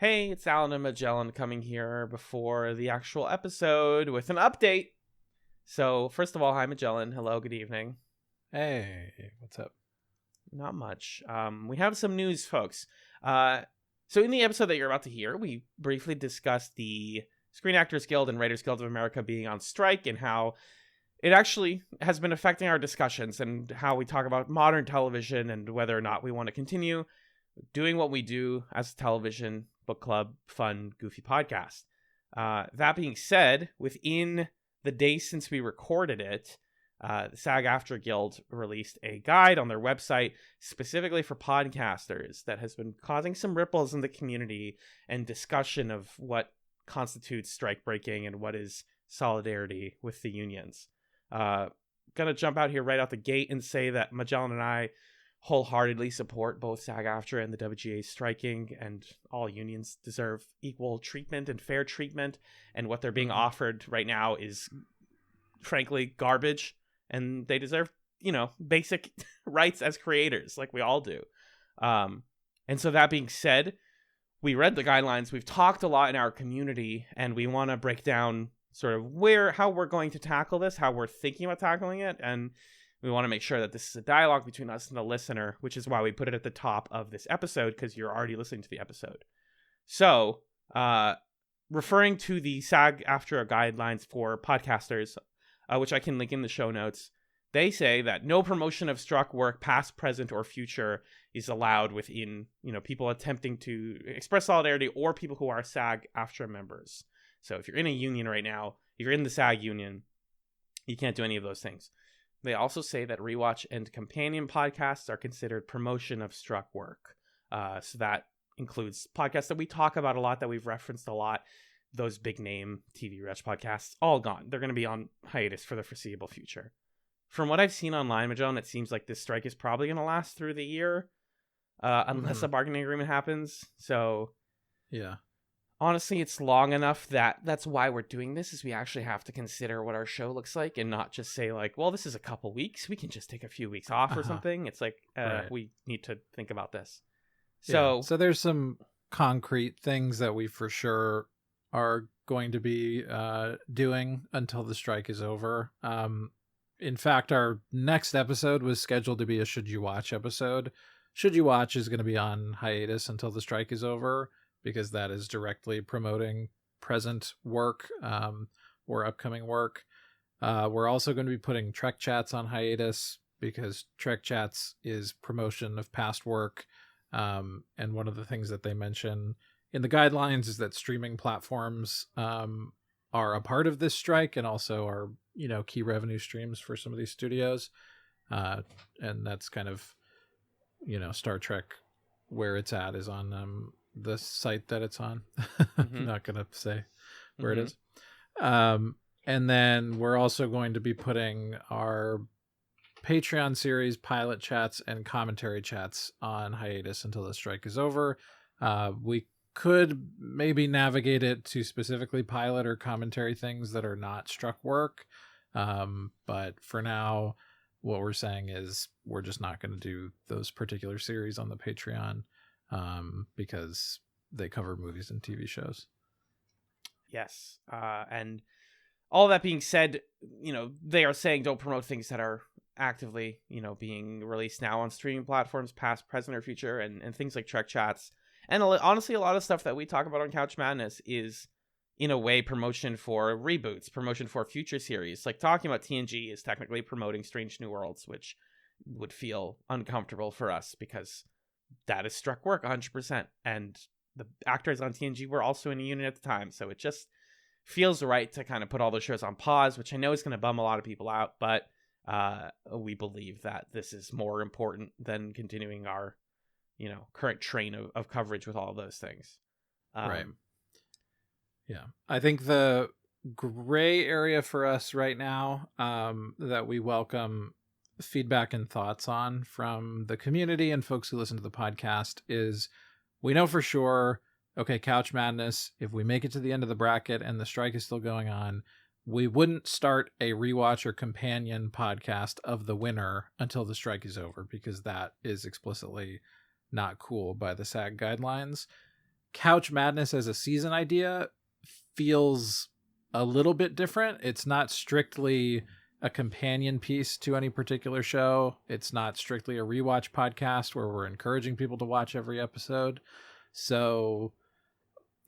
Hey, it's Alan and Magellan coming here before the actual episode with an update. So, first of all, hi Magellan. Hello, good evening. Hey, what's up? Not much. We have some news, folks. So in the episode that you're about to hear, we briefly discussed the Screen Actors Guild and Writers Guild of America being on strike and how it actually has been affecting our discussions and how we talk about modern television and whether or not we want to continue doing what we do as a television, book club, fun, goofy podcast. That being said, within the days since we recorded it, the SAG-AFTRA Guild released a guide on their website specifically for podcasters that has been causing some ripples in the community and discussion of what constitutes strike breaking and what is solidarity with the unions. Gonna jump out here right out the gate and say that Magellan and I wholeheartedly support both SAG-AFTRA and the WGA striking, and all unions deserve equal treatment and fair treatment, and what they're being offered right now is frankly garbage, and they deserve, basic rights as creators like we all do. And so that being said, we read the guidelines, we've talked a lot in our community, and we want to break down sort of how we're going to tackle this, how we're thinking about tackling it, and we want to make sure that this is a dialogue between us and the listener, which is why we put it at the top of this episode, because you're already listening to the episode. So, referring to the SAG-AFTRA guidelines for podcasters, which I can link in the show notes, they say that no promotion of struck work, past, present, or future, is allowed within, people attempting to express solidarity or people who are SAG-AFTRA members. So if you're in a union right now, if you're in the SAG union, you can't do any of those things. They also say that rewatch and companion podcasts are considered promotion of struck work. So that includes podcasts that we talk about a lot, that we've referenced a lot. Those big name TV rewatch podcasts, all gone. They're going to be on hiatus for the foreseeable future. From what I've seen online, Magellan, it seems like this strike is probably going to last through the year, unless a bargaining agreement happens. So, yeah. Honestly, it's long enough that's why we're doing this, is we actually have to consider what our show looks like and not just say like, well, this is a couple weeks, we can just take a few weeks off or something. It's like, right. We need to think about this. So there's some concrete things that we for sure are going to be doing until the strike is over. In fact, our next episode was scheduled to be a Should You Watch episode. Should You Watch is going to be on hiatus until the strike is over, because that is directly promoting present work or upcoming work. We're also going to be putting Trek Chats on hiatus, because Trek Chats is promotion of past work. And one of the things that they mention in the guidelines is that streaming platforms are a part of this strike and also are, key revenue streams for some of these studios. And that's kind of, Star Trek, where it's at is on the site that it's on. I'm not gonna say where it is. And then we're also going to be putting our Patreon series, pilot chats and commentary chats, on hiatus until the strike is over. We could maybe navigate it to specifically pilot or commentary things that are not struck work, but for now what we're saying is we're just not going to do those particular series on the Patreon, because they cover movies and TV shows. Yes. And all that being said, they are saying don't promote things that are actively, being released now on streaming platforms, past, present, or future, and things like Trek Chats. And honestly, a lot of stuff that we talk about on Couch Madness is, in a way, promotion for reboots, promotion for future series. Like, talking about TNG is technically promoting Strange New Worlds, which would feel uncomfortable for us because that is struck work 100%. And the actors on TNG were also in a unit at the time. So it just feels right to kind of put all those shows on pause, which I know is going to bum a lot of people out. But we believe that this is more important than continuing our, current train of coverage with all of those things. Right. Yeah. I think the gray area for us right now, that we welcome feedback and thoughts on from the community and folks who listen to the podcast, is we know for sure, okay, Couch Madness, if we make it to the end of the bracket and the strike is still going on, we wouldn't start a rewatch or companion podcast of the winner until the strike is over, because that is explicitly not cool by the SAG guidelines. Couch Madness as a season idea feels a little bit different. It's not strictly a companion piece to any particular show. It's not strictly a rewatch podcast where we're encouraging people to watch every episode. So,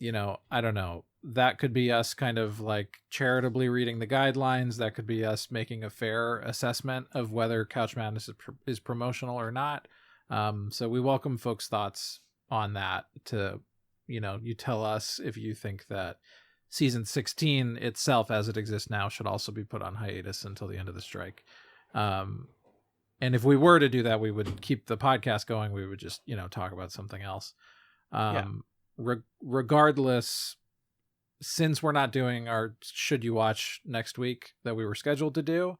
I don't know. That could be us kind of like charitably reading the guidelines. That could be us making a fair assessment of whether Couch Madness is promotional or not. So we welcome folks' thoughts on that. To, you tell us if you think that season 16 itself as it exists now should also be put on hiatus until the end of the strike. And if we were to do that, we would keep the podcast going. We would just, talk about something else. Regardless, since we're not doing our Should You Watch next week that we were scheduled to do,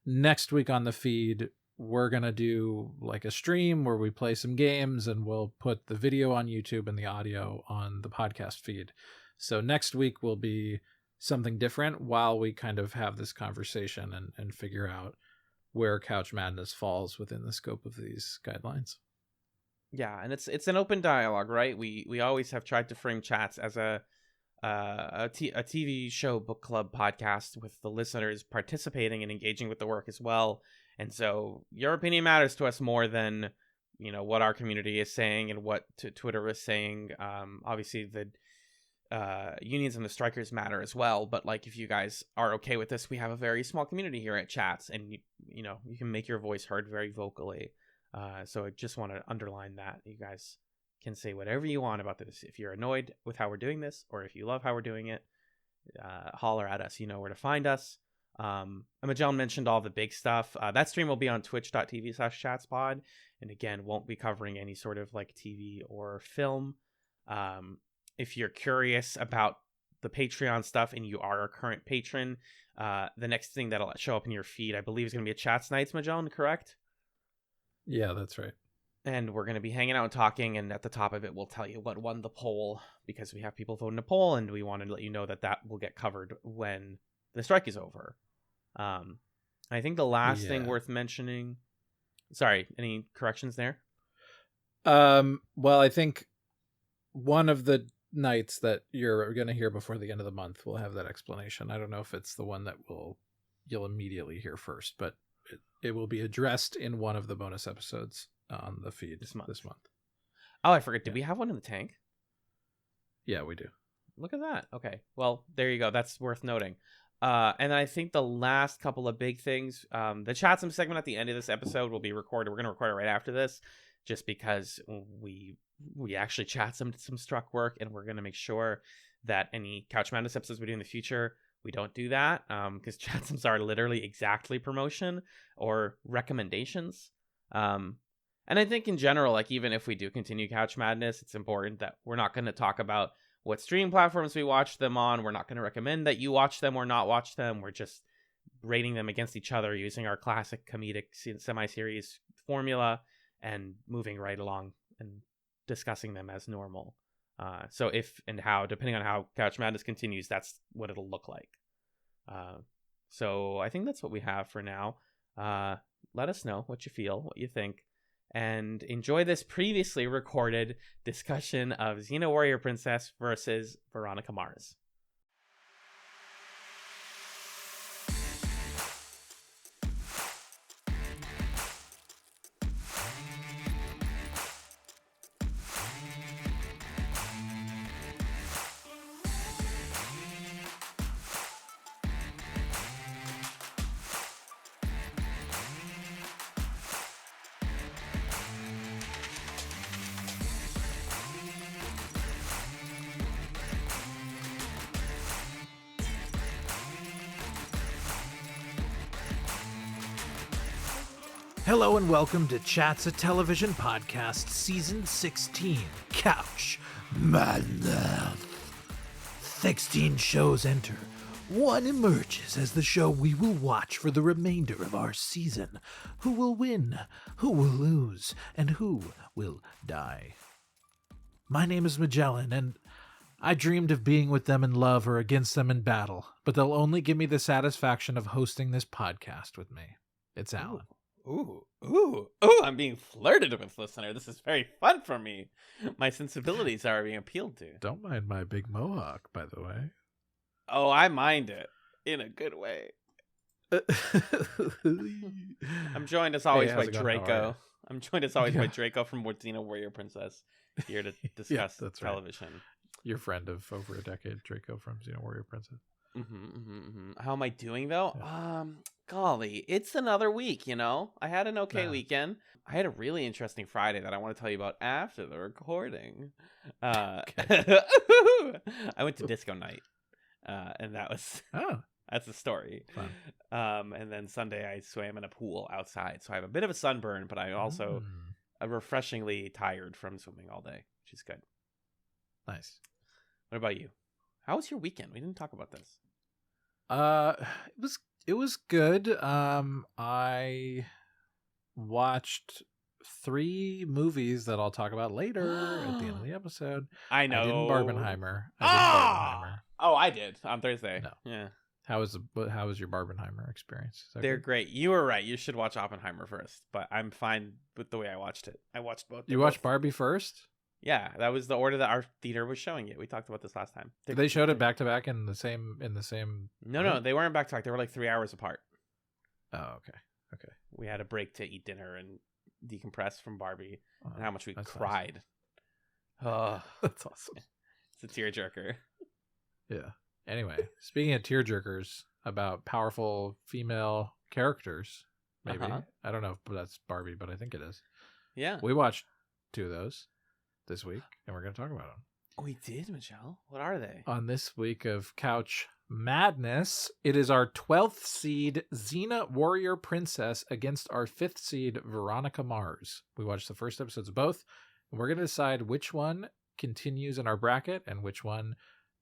next week on the feed, we're going to do like a stream where we play some games, and we'll put the video on YouTube and the audio on the podcast feed. So next week will be something different while we kind of have this conversation and figure out where Couch Madness falls within the scope of these guidelines. Yeah, and it's an open dialogue, right? We always have tried to frame Chatz as a TV show book club podcast with the listeners participating and engaging with the work as well. And so your opinion matters to us more than, what our community is saying and what Twitter is saying. Obviously, the unions and the strikers matter as well. But like, if you guys are okay with this, we have a very small community here at Chatz, and you can make your voice heard very vocally. So I just want to underline that you guys can say whatever you want about this. If you're annoyed with how we're doing this, or if you love how we're doing it, holler at us. You know where to find us. Magellan mentioned all the big stuff. That stream will be on twitch.tv/chatspod, and again, won't be covering any sort of like TV or film. If you're curious about the Patreon stuff and you are a current patron, the next thing that'll show up in your feed, I believe, is going to be a Chatz Nights, Magellan, correct? Yeah, that's right. And we're going to be hanging out and talking, and at the top of it, we'll tell you what won the poll, because we have people voting a poll, and we want to let you know that will get covered when the strike is over. I think the last thing worth mentioning... Sorry, any corrections there? Well, I think one of the nights that you're going to hear before the end of the month will have that explanation. I don't know if it's the one that you'll immediately hear first, but it will be addressed in one of the bonus episodes on the feed this month. Oh, I forgot. Did we have one in the tank? Yeah, we do. Look at that. Okay. Well, there you go. That's worth noting. And I think the last couple of big things, the Chatsum segment at the end of this episode will be recorded. We're going to record it right after this, just because we actually chat some struck work, and we're going to make sure that any Couch Madness episodes we do in the future, we don't do that, because Chatsums are literally exactly promotion or recommendations. And I think in general, like, even if we do continue Couch Madness, it's important that we're not going to talk about what stream platforms we watch them on. We're not going to recommend that you watch them or not watch them. We're just rating them against each other using our classic comedic semi-series formula and moving right along and discussing them as normal. So if and how, depending on how Couch Madness continues, that's what it'll look like. So I think that's what we have for now. Let us know what you feel, what you think, and enjoy this previously recorded discussion of Xena Warrior Princess versus Veronica Mars. Hello and welcome to Chatz, a television podcast, season 16, Couch Madness. 16 shows enter. One emerges as the show we will watch for the remainder of our season. Who will win? Who will lose? And who will die? My name is Magellan, and I dreamed of being with them in love or against them in battle, but they'll only give me the satisfaction of hosting this podcast with me. It's Alan. Ooh! I'm being flirted with, listener. This is very fun for me. My sensibilities are being appealed to. Don't mind my big mohawk, by the way. Oh, I mind it in a good way. I'm joined as always by Draco. I'm joined as always by Draco from Xena Warrior Princess, here to discuss television. Right. Your friend of over a decade, Draco from Xena Warrior Princess. How am I doing though? Yeah. Golly, it's another week. You know, I had an okay weekend. I had a really interesting Friday that I want to tell you about after the recording. I went to disco night, and that was that's the story. Fun. And then Sunday I swam in a pool outside, so I have a bit of a sunburn, but I also refreshingly tired from swimming all day, which is good. Nice. What about you? How was your weekend? We didn't talk about this. It was good. I watched 3 movies that I'll talk about later at the end of the episode. I know. I didn't Barbenheimer. Oh, I did on Thursday. No. Yeah. How was your Barbenheimer experience? They're great. You were right. You should watch Oppenheimer first, but I'm fine with the way I watched it. I watched both. You watched Barbie first? Yeah, that was the order that our theater was showing it. We taled about this last time. They showed it back to back in the same. No, they weren't back to back. They were like 3 hours apart. Oh, okay. We had a break to eat dinner and decompress from Barbie and how much we cried. Awesome. Oh, that's awesome. It's a tearjerker. Yeah. Anyway, speaking of tearjerkers, about powerful female characters, maybe. I don't know if that's Barbie, but I think it is. Yeah. We watched 2 of those this week, and we're going to talk about them. We did, Michelle. What are they? On this week of Couch Madness, it is our 12th seed Xena Warrior Princess against our 5th seed Veronica Mars. We watched the first episodes of both, and we're going to decide which one continues in our bracket and which one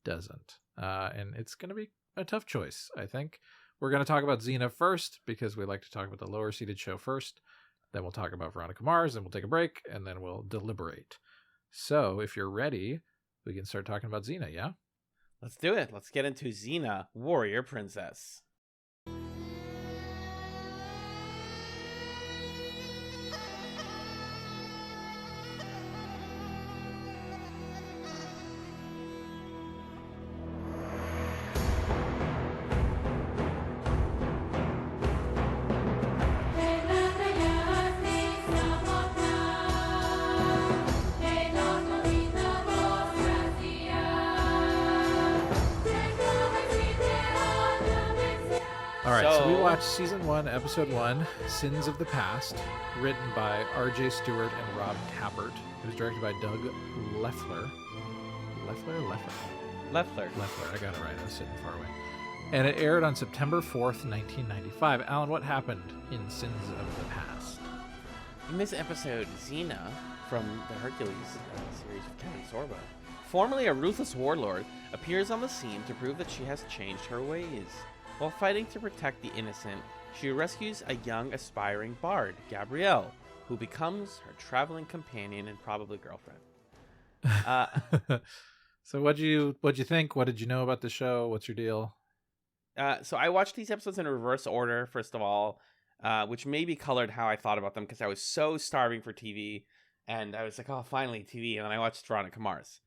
doesn't. And it's going to be a tough choice, I think. We're going to talk about Xena first, because we like to talk about the lower seeded show first. Then we'll talk about Veronica Mars, then we'll take a break, and then we'll deliberate. So, if you're ready, we can start talking about Xena, yeah? Let's do it. Let's get into Xena, Warrior Princess. So we watched Season 1, Episode 1, Sins of the Past, written by R.J. Stewart and Rob Tappert. It was directed by Doug Leffler. Leffler, I got it right. I was sitting far away. And it aired on September 4th, 1995. Alan, what happened in Sins of the Past? In this episode, Xena, from the Hercules series of Kevin Sorbo, formerly a ruthless warlord, appears on the scene to prove that she has changed her ways. While fighting to protect the innocent, she rescues a young aspiring bard, Gabrielle, who becomes her traveling companion and probably girlfriend. So what'd you think? What did you know about the show? What's your deal? So I watched these episodes in reverse order, first of all, which maybe colored how I thought about them, because I was so starving for TV, and I was like, oh, finally TV, and then I watched Veronica Mars.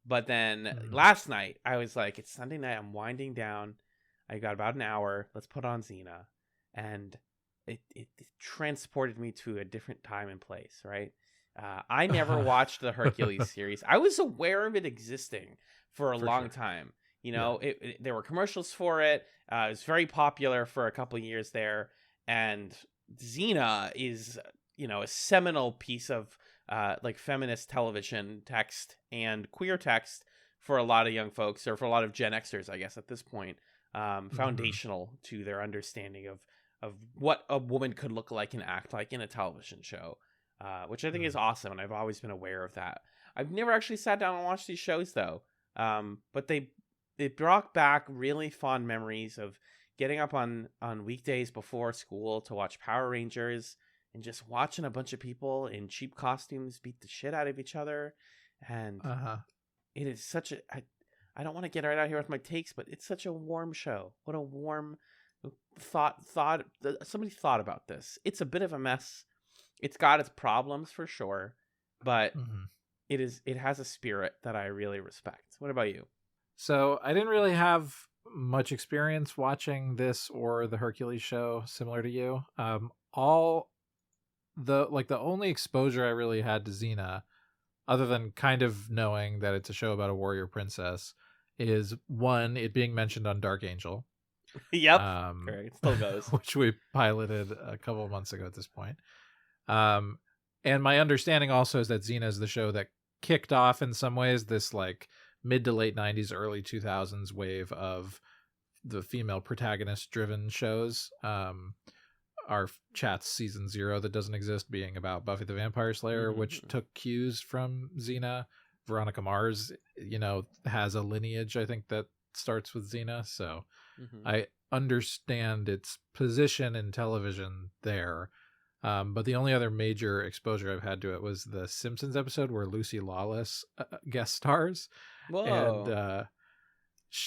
But then last night, I was like, it's Sunday night, I'm winding down, I got about an hour, let's put on Xena, and it transported me to a different time and place, right? I never watched the Hercules series. I was aware of it existing for a long time. You know, there were commercials for it. It was very popular for a couple of years there. And Xena is, you know, a seminal piece of like feminist television text and queer text for a lot of young folks, or for a lot of Gen Xers, I guess, at this point. Foundational to their understanding of what a woman could look like and act like in a television show. Which I think is awesome, and I've always been aware of that. I've never actually sat down and watched these shows, though. But they brought back really fond memories of getting up on weekdays before school to watch Power Rangers, and just watching a bunch of people in cheap costumes beat the shit out of each other. And it is such a... I don't want to get right out here with my takes, but it's such a warm show. What a warm somebody thought about this. It's a bit of a mess. It's got its problems for sure, but it has a spirit that I really respect. What about you? So I didn't really have much experience watching this or the Hercules show, similar to you. All the only exposure I really had to Xena, other than kind of knowing that it's a show about a warrior princess, is one, it being mentioned on Dark Angel. Yep. It still goes. Which we piloted a couple of months ago at this point. And my understanding also is that Xena is the show that kicked off in some ways this like mid to late 90s, early 2000s wave of the female protagonist driven shows. Our Chatz season 0 that doesn't exist being about Buffy the Vampire Slayer, which took cues from Xena. Veronica Mars, has a lineage, I think, that starts with Xena. So I understand its position in television there. But the only other major exposure I've had to it was the Simpsons episode where Lucy Lawless guest stars. Whoa.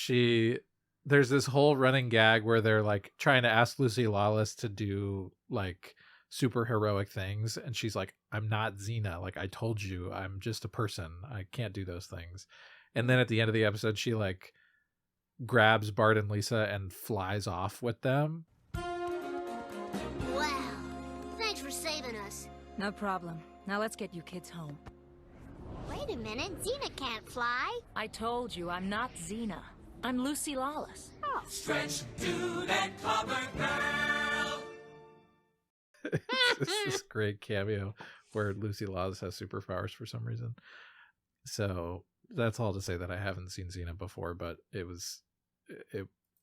And there's this whole running gag where they're like trying to ask Lucy Lawless to do like super heroic things. And she's like, I'm not Xena. Like, I told you, I'm just a person. I can't do those things. And then at the end of the episode, she like grabs Bart and Lisa and flies off with them. Wow. Thanks for saving us. No problem. Now let's get you kids home. Wait a minute. Xena can't fly. I told you, I'm not Xena. I'm Lucy Lawless. Oh. Stretch dude and cover girl. It's this great cameo where Lucy Lawless has superpowers for some reason. So that's all to say that I haven't seen Xena before, but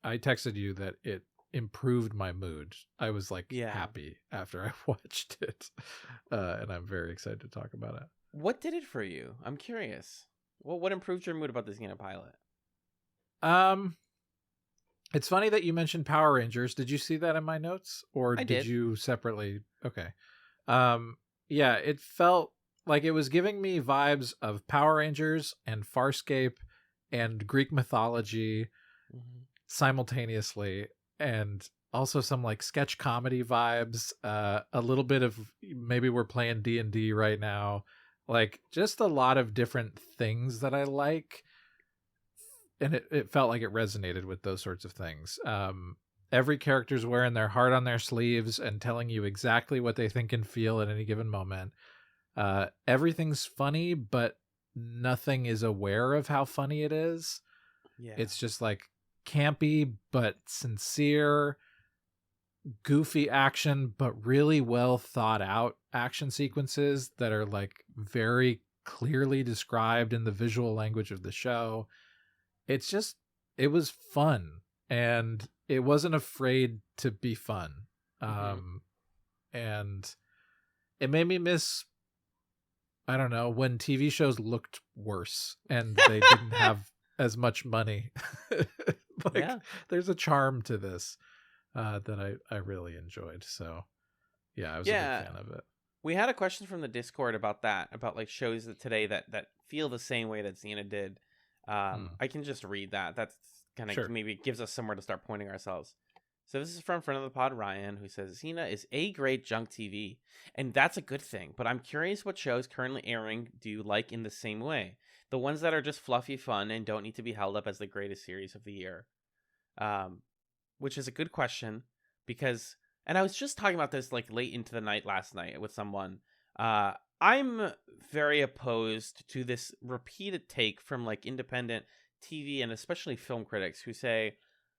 I texted you that it improved my mood. I was like happy after I watched it. And I'm very excited to talk about it. What did it for you? I'm curious. What improved your mood about the Xena pilot? It's funny that you mentioned Power Rangers. Did you see that in my notes, or did you separately? Okay. Yeah, it felt like it was giving me vibes of Power Rangers and Farscape and Greek mythology simultaneously, and also some like sketch comedy vibes. A little bit of maybe we're playing D&D right now. Like just a lot of different things that I like. And it felt like it resonated with those sorts of things. Every character's wearing their heart on their sleeves and telling you exactly what they think and feel at any given moment. Everything's funny, but nothing is aware of how funny it is. Yeah. It's just like campy, but sincere, goofy action, but really well thought out action sequences that are like very clearly described in the visual language of the show. It was fun, and it wasn't afraid to be fun. And it made me miss, I don't know, when TV shows looked worse and they didn't have as much money. There's a charm to this that I really enjoyed. So yeah, I was a big fan of it. We had a question from the Discord about that, about like shows that today that feel the same way that Xena did. I can just read that. That's kind of maybe gives us somewhere to start pointing ourselves. So this is from friend of the pod, Ryan, who says, Xena is A-grade junk TV, and that's a good thing. But I'm curious what shows currently airing do you like in the same way? The ones that are just fluffy fun and don't need to be held up as the greatest series of the year. Which is a good question, because, and I was just talking about this like late into the night last night with someone. I'm very opposed to this repeated take from like independent TV and especially film critics who say,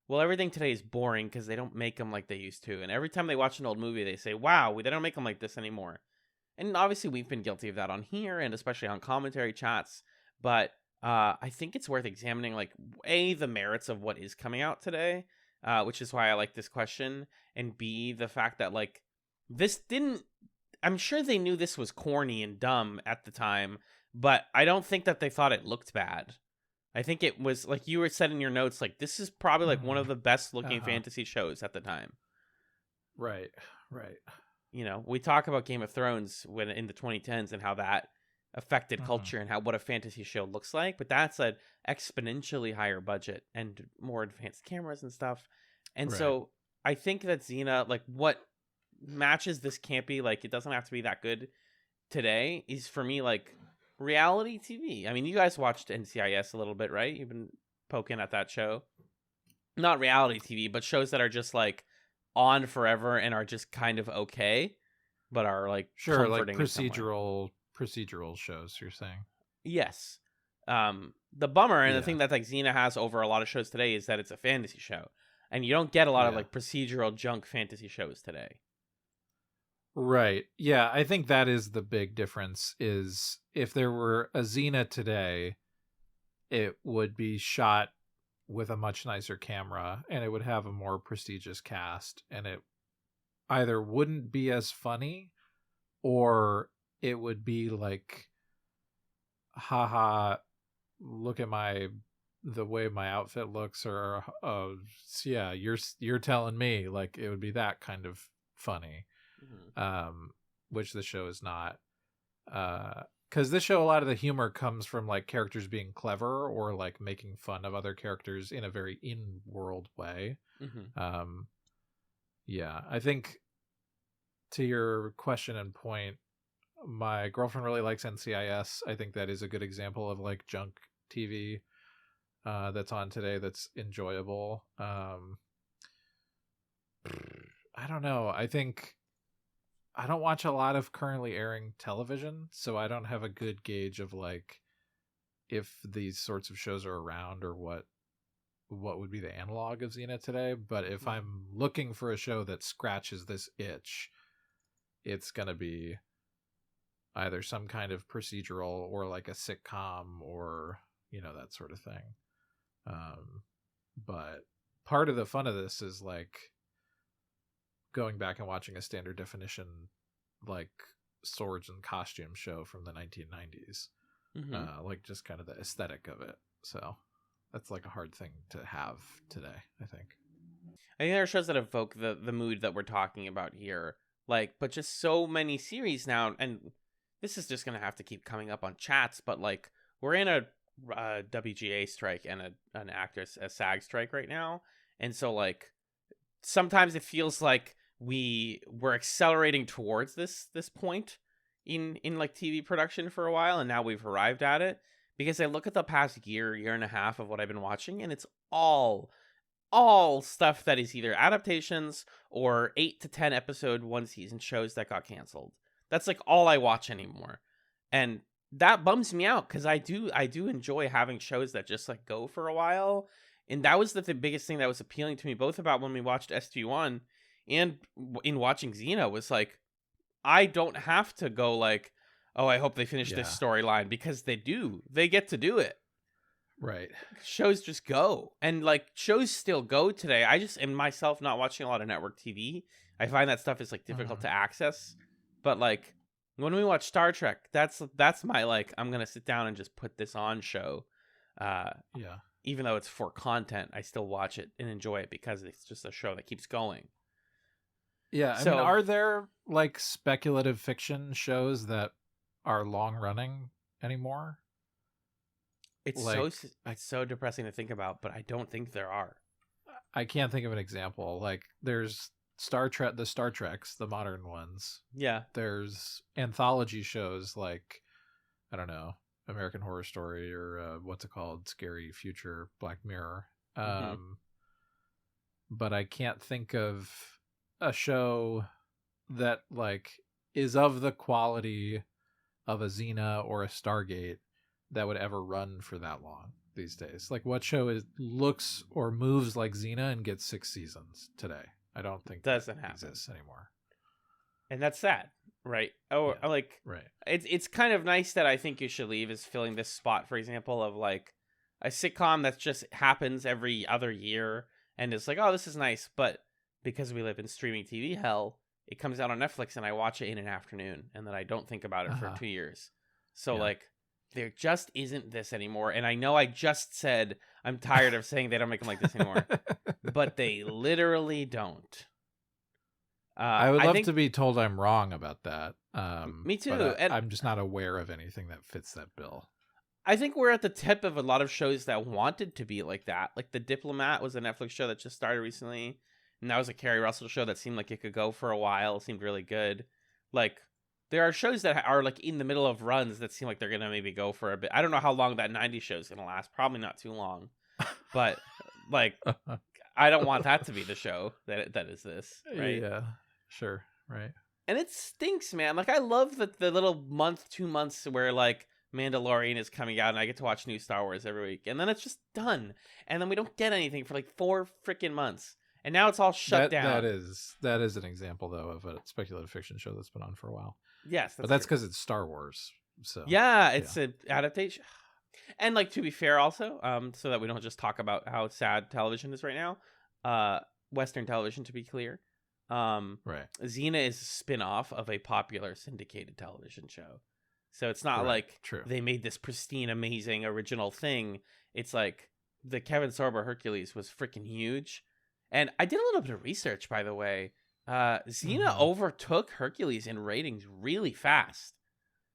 well, everything today is boring because they don't make them like they used to. And every time they watch an old movie, they say, wow, they don't make them like this anymore. And obviously we've been guilty of that on here and especially on commentary chats. But I think it's worth examining like A, the merits of what is coming out today, which is why I like this question. And B, the fact that like this didn't, I'm sure they knew this was corny and dumb at the time, but I don't think that they thought it looked bad. I think it was, like you were said in your notes, like this is probably like one of the best looking fantasy shows at the time. Right. You know, we talk about Game of Thrones when in the 2010s and how that affected culture and how what a fantasy show looks like, but that's an exponentially higher budget and more advanced cameras and stuff. And so I think that Xena, like, what matches this campy, like, it doesn't have to be that good today, is for me, like, reality TV. I mean, you guys watched NCIS a little bit, right? You've been poking at that show. Not reality TV, but shows that are just, like, on forever and are just kind of okay, but are, like, Sure, like comforting in some way. procedural shows, you're saying. Yes. The bummer and the Yeah. thing that, like, Xena has over a lot of shows today is that it's a fantasy show. And you don't get a lot of, Yeah. like, procedural junk fantasy shows today. Right. Yeah, I think that is the big difference, is if there were a Xena today, it would be shot with a much nicer camera and it would have a more prestigious cast, and it either wouldn't be as funny or it would be like, haha, look at the way my outfit looks, or yeah, you're telling me, like, it would be that kind of funny. Which the show is not, because this show, a lot of the humor comes from, like, characters being clever or, like, making fun of other characters in a very in-world way. Yeah, I think, to your question and point, my girlfriend really likes NCIS. I think that is a good example of, like, junk TV that's on today that's enjoyable. I don't know. I think I don't watch a lot of currently airing television, so I don't have a good gauge of, like, if these sorts of shows are around or what would be the analog of Xena today. But if I'm looking for a show that scratches this itch, it's gonna be either some kind of procedural or, like, a sitcom or, you know, that sort of thing. But part of the fun of this is, like, going back and watching a standard definition, like, swords and costume show from the 1990s. Like, just kind of the aesthetic of it. So that's, like, a hard thing to have today, I think. I think there are shows that evoke the mood that we're talking about here. Like, but just so many series now, and this is just going to have to keep coming up on Chatz, but, like, we're in a WGA strike and a SAG strike right now. And so, like, sometimes it feels like we're accelerating towards this point in like TV production for a while, and now we've arrived at it. Because I look at the past year and a half of what I've been watching, and it's all stuff that is either adaptations or 8 to 10 episode one season shows that got canceled. That's, like, all I watch anymore, and that bums me out, because I do enjoy having shows that just, like, go for a while. And that was the biggest thing that was appealing to me, both about when we watched SG1 and in watching Xena, was, like, I don't have to go, like, oh, I hope they finish this storyline, because they get to do it. Right. Shows just go. And, like, shows still go today. I just am myself not watching a lot of network TV. I find that stuff is, like, difficult to access. But, like, when we watch Star Trek, that's my, like, I'm going to sit down and just put this on show. Even though it's for content, I still watch it and enjoy it because it's just a show that keeps going. Yeah, I mean, are there, like, speculative fiction shows that are long running anymore? It's, like, so depressing to think about, but I don't think there are. I can't think of an example. Like, there's Star Trek, the Star Treks, the modern ones. Yeah. There's anthology shows like, I don't know, American Horror Story, or what's it called? Scary Future, Black Mirror. But I can't think of a show that, like, is of the quality of a Xena or a Stargate that would ever run for that long these days. Like, what show looks or moves like Xena and gets 6 seasons today? I don't think doesn't that exists anymore. And that's sad, right? Oh, yeah. Like, right. It's kind of nice that I Think You Should Leave is filling this spot, for example, of, like, a sitcom that just happens every other year and it's like, oh, this is nice, but because we live in streaming TV hell, it comes out on Netflix and I watch it in an afternoon and then I don't think about it for 2 years. So, like, there just isn't this anymore. And I know I just said I'm tired of saying they don't make them like this anymore, but they literally don't. I would love to be told I'm wrong about that. Me too. But I'm just not aware of anything that fits that bill. I think we're at the tip of a lot of shows that wanted to be like that. Like The Diplomat was a Netflix show that just started recently. and that was a Kerry Russell show that seemed like it could go for a while. It seemed really good. Like, there are shows that are like in the middle of runs that seem like they're gonna maybe go for a bit. I don't know how long that 90s show is gonna last. Probably not too long, but like, I don't want that to be the show that is this, right? Yeah, sure, right. And it stinks, man. Like, I love the little month, 2 months where like Mandalorian is coming out and I get to watch new Star Wars every week, and then it's just done, and then we don't get anything for like 4 freaking months, and now it's all shut down. That is an example though of a speculative fiction show that's been on for a while. Yes, but that's because it's Star Wars. So yeah, it's an adaptation. And like, to be fair, also, so that we don't just talk about how sad television is right now, Western television, to be clear, right. Xena is a spin-off of a popular syndicated television show. So it's not like True. They made this pristine, amazing, original thing. It's like the Kevin Sorbo Hercules was freaking huge. And I did a little bit of research, by the way. Xena overtook Hercules in ratings really fast.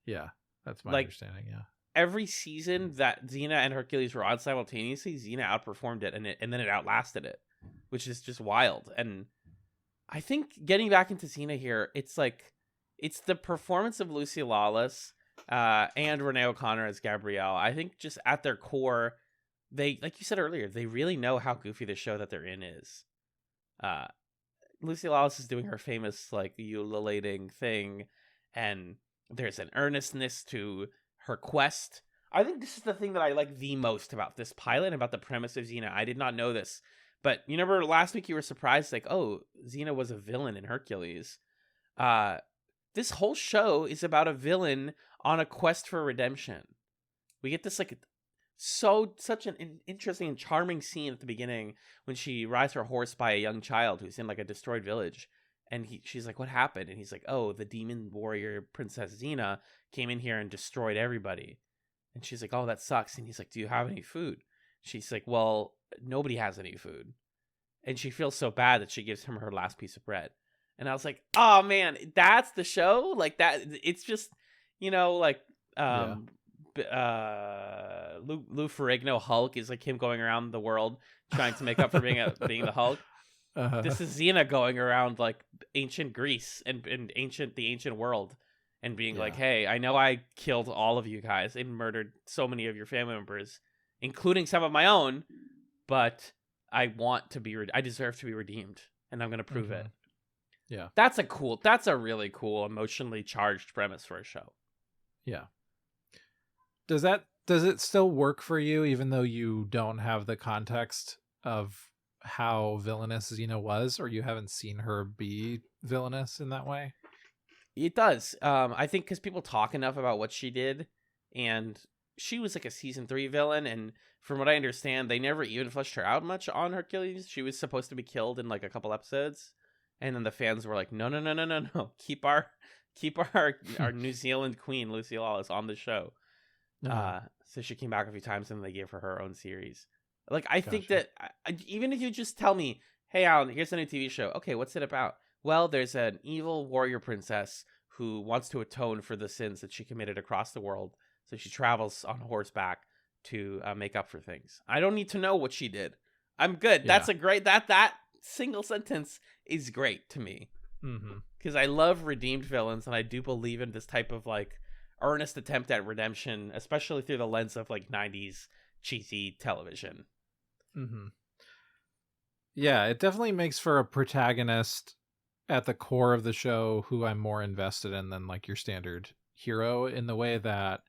Yeah, that's my understanding, yeah. Every season that Xena and Hercules were on simultaneously, Xena outperformed it, and then it outlasted it, which is just wild. And I think getting back into Xena here, it's the performance of Lucy Lawless and Renee O'Connor as Gabrielle. I think just at their core, they, like you said earlier, they really know how goofy the show that they're in is. Lucy Lawless is doing her famous like ululating thing, and there's an earnestness to her quest. I think this is the thing that I like the most about this pilot and about the premise of Xena. I did not know this, but you remember last week you were surprised, like, oh, Xena was a villain in Hercules. This whole show is about a villain on a quest for redemption. We get this like such an interesting and charming scene at the beginning when she rides her horse by a young child who's in like a destroyed village, and she's like, what happened? And he's like, oh, the demon warrior Princess Xena came in here and destroyed everybody. And she's like, oh, that sucks. And he's like, do you have any food? She's like, well, nobody has any food. And she feels so bad that she gives him her last piece of bread. And I was like, oh man, that's the show? Like that, it's just, like Lou Ferrigno Hulk is like him going around the world trying to make up for being the Hulk. This is Xena going around like ancient Greece and the ancient world and being like, hey, I know I killed all of you guys and murdered so many of your family members, including some of my own, but I deserve to be redeemed, and I'm going to prove it. Yeah. That's a really cool, emotionally charged premise for a show. Yeah. Does it still work for you, even though you don't have the context of how villainous Xena was, or you haven't seen her be villainous in that way? It does. I think because people talk enough about what she did, and she was like a season 3 villain, and from what I understand, they never even fleshed her out much on Hercules. She was supposed to be killed in like a couple episodes, and then the fans were like, no, keep our New Zealand queen Lucy Lawless on the show. So she came back a few times, and they gave her own series. Like, I think that even if you just tell me, hey, Alan, here's a new TV show. Okay, what's it about? Well, there's an evil warrior princess who wants to atone for the sins that she committed across the world. So she travels on horseback to make up for things. I don't need to know what she did. I'm good. Yeah. That's a great, that single sentence is great to me. Because I love redeemed villains, and I do believe in this type of like earnest attempt at redemption, especially through the lens of like 90s cheesy television. Yeah, it definitely makes for a protagonist at the core of the show who I'm more invested in than like your standard hero, in the way that,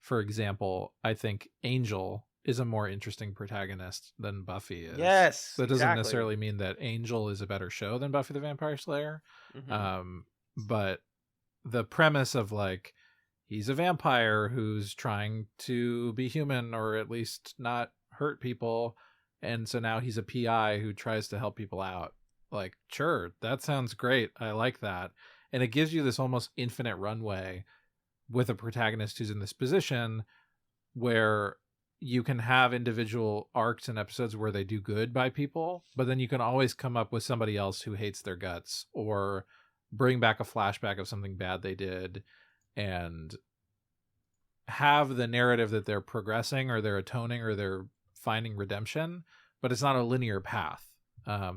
for example, I think Angel is a more interesting protagonist than Buffy is. Yes, that doesn't necessarily mean that Angel is a better show than Buffy the Vampire Slayer. But the premise of like, he's a vampire who's trying to be human, or at least not hurt people, and so now he's a PI who tries to help people out. Like, sure, that sounds great. I like that. And it gives you this almost infinite runway with a protagonist who's in this position where you can have individual arcs and episodes where they do good by people, but then you can always come up with somebody else who hates their guts, or bring back a flashback of something bad they did, and have the narrative that they're progressing, or they're atoning, or they're finding redemption, but it's not a linear path.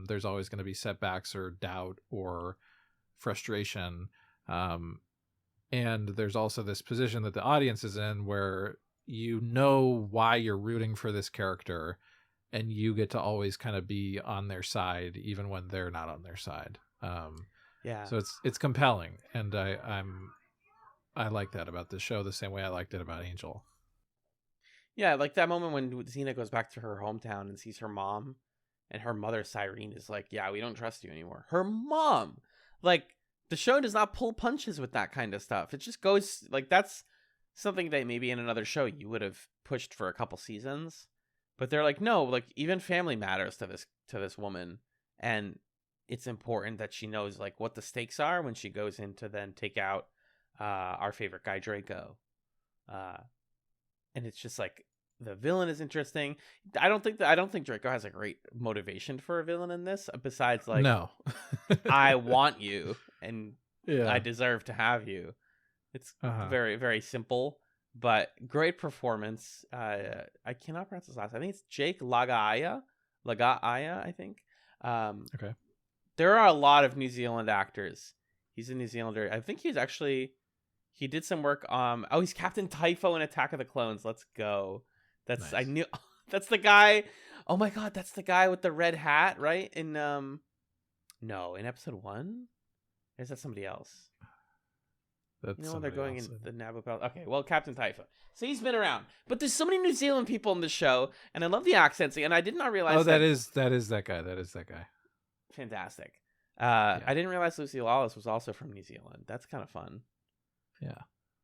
There's always going to be setbacks or doubt or frustration. And there's also this position that the audience is in where you know why you're rooting for this character, and you get to always kind of be on their side even when they're not on their side. So it's compelling, and I like that about this show the same way I liked it about Angel. Yeah, like that moment when Xena goes back to her hometown and sees her mom, and her mother Cyrene is like, "Yeah, we don't trust you anymore." Her mom, like, the show does not pull punches with that kind of stuff. It just goes like, that's something that maybe in another show you would have pushed for a couple seasons, but they're like, no, like, even family matters to this woman, and it's important that she knows like what the stakes are when she goes in to then take out our favorite guy Draco, and it's just like, the villain is interesting. I don't think Draco has a great motivation for a villain in this, besides like, no, I want you and yeah. I deserve to have you. It's very, very simple, but great performance. I cannot pronounce his last. I think it's Jake Lagaia, I think. Okay. There are a lot of New Zealand actors. He's a New Zealander. I think he did some work. He's Captain Typho in Attack of the Clones. Let's go. That's nice. I knew that's the guy. Oh my god, that's the guy with the red hat, right? In in episode 1? Or is that somebody else? That's, you know, when they're going in the Naboo Palace. Okay, well, Captain Typho. So he's been around, but there's so many New Zealand people in the show, and I love the accents. And I did not realize. Oh, that is that guy. That is that guy. Fantastic. I didn't realize Lucy Lawless was also from New Zealand. That's kind of fun. Yeah.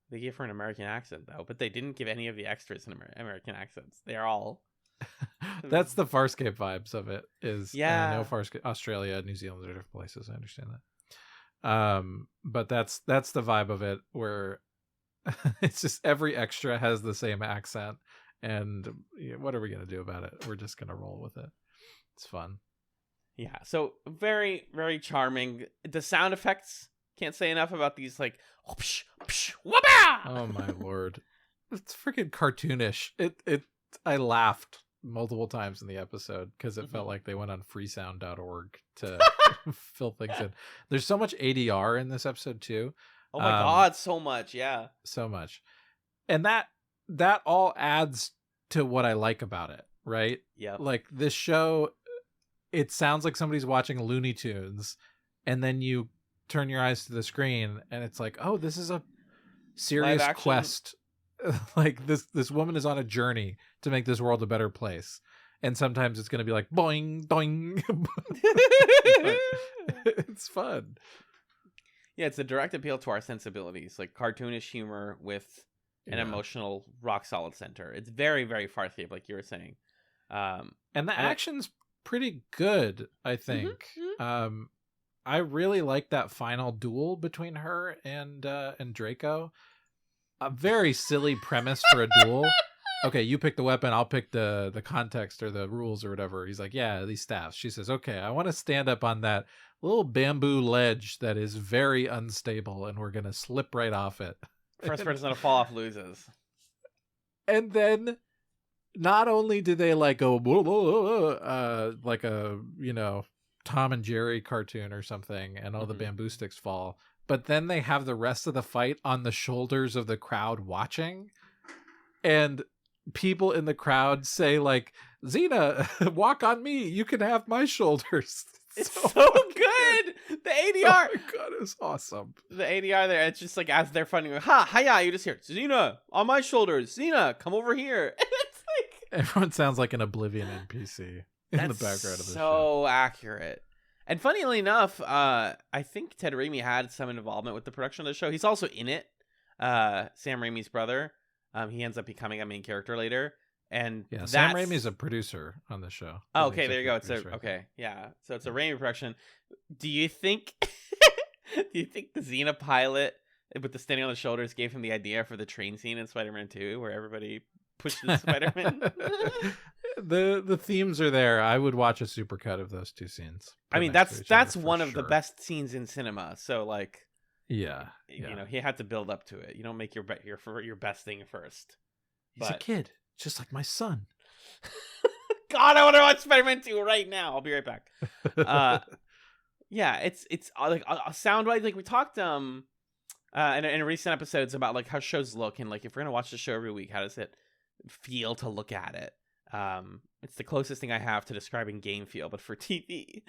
They gave her an American accent, though, but they didn't give any of the extras an American accents. They're all... That's the Farscape vibes of it. Yeah. I know Farscape, Australia, New Zealand are different places. I understand that. But that's the vibe of it, where it's just every extra has the same accent, and what are we going to do about it? We're just going to roll with it. It's fun. Yeah, so very, very charming. The sound effects... Can't say enough about these, like, whoopsh, whoopsh, whoopah! Oh my lord, it's freaking cartoonish. I laughed multiple times in the episode because it felt like they went on freesound.org to fill things in. There's so much ADR in this episode too. Oh my god, so much, yeah, so much, and that all adds to what I like about it, right? Yeah, like this show, it sounds like somebody's watching Looney Tunes, and then you turn your eyes to the screen and it's like, oh, this is a serious quest. Like this woman is on a journey to make this world a better place, and sometimes it's going to be like boing doing. It's fun. Yeah, it's a direct appeal to our sensibilities, like cartoonish humor with an emotional rock solid center. It's very, very Farscape, like you were saying, and the action's pretty good, I think. I really like that final duel between her and Draco. A very silly premise for a duel. Okay, you pick the weapon, I'll pick the context or the rules or whatever. He's like, yeah, these staffs. She says, okay, I want to stand up on that little bamboo ledge that is very unstable, and we're going to slip right off it. First person to fall off loses. And then not only do they like go like a, Tom and Jerry cartoon or something, and all the bamboo sticks fall, but then they have the rest of the fight on the shoulders of the crowd watching, and people in the crowd say like, Xena, walk on me, you can have my shoulders. It's so good. The ADR, oh my god, it's awesome. The ADR there, it's just like, as they're fighting, hiya, you just hear, Xena on my shoulders, Xena come over here. It's like, everyone sounds like an Oblivion NPC in the background of the show. So accurate. And funnily enough, I think Ted Raimi had some involvement with the production of the show. He's also in it. Sam Raimi's brother. He ends up becoming a main character later. And yeah, Sam Raimi's a producer on the show. Oh, okay, there you go. Yeah. So it's a Raimi production. Do you think the Xena pilot with the standing on the shoulders gave him the idea for the train scene in Spider-Man 2 where everybody pushes Spider-Man? The themes are there. I would watch a supercut of those two scenes. I mean, that's one of the best scenes in cinema. So like, yeah, he had to build up to it. You don't make your best thing first. He's a kid, just like my son. God, I want to watch Spider-Man 2 right now. I'll be right back. Yeah, it's like sound-wise, like we talked in recent episodes about like how shows look, and like if we're gonna watch the show every week, how does it feel to look at it? It's the closest thing I have to describing game feel, but for TV.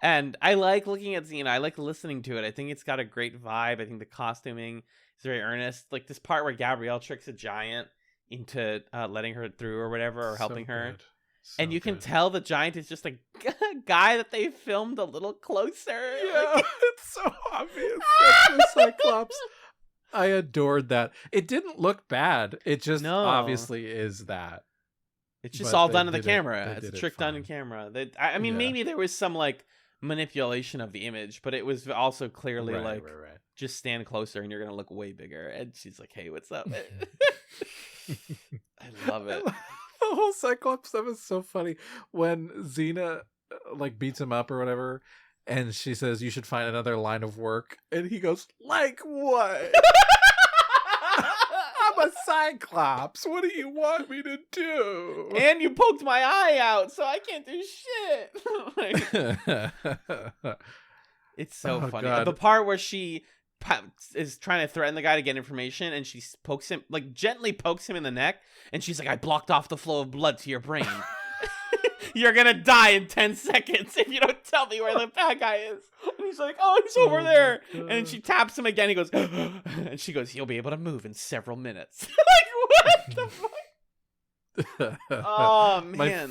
And I like looking at Xena. I like listening to it. I think it's got a great vibe. I think the costuming is very earnest. Like this part where Gabrielle tricks a giant into letting her through or whatever, or helping her. Good. And you can tell the giant is just a guy that they filmed a little closer. Yeah, Like, it's so obvious. That's the Cyclops. I adored that. It didn't look bad. It just obviously is that. it's just But all they done in the did it- camera. they It's a did it trick done in fine. camera. I mean, Yeah. maybe there was some like manipulation of the image, but it was also clearly Right, like right. just stand closer and you're gonna look way bigger. And she's like, "Hey, what's up?" I love it. The whole Cyclops stuff is so funny when Xena like beats him up or whatever, and she says you should find another line of work, and he goes, "Like what? I'm a Cyclops. What do you want me to do?" And you poked my eye out, so I can't do shit. Like, it's so Oh, funny. God. The part where she is trying to threaten the guy to get information, and she pokes him, like gently pokes him in the neck, and she's like, "I blocked off the flow of blood to your brain. You're gonna die in 10 seconds if you don't tell me where the bad guy is." And he's like, "Oh, he's over my there." God. And she taps him again. He goes, and she goes, "He'll be able to move in several minutes." Like, what the fuck? Oh man.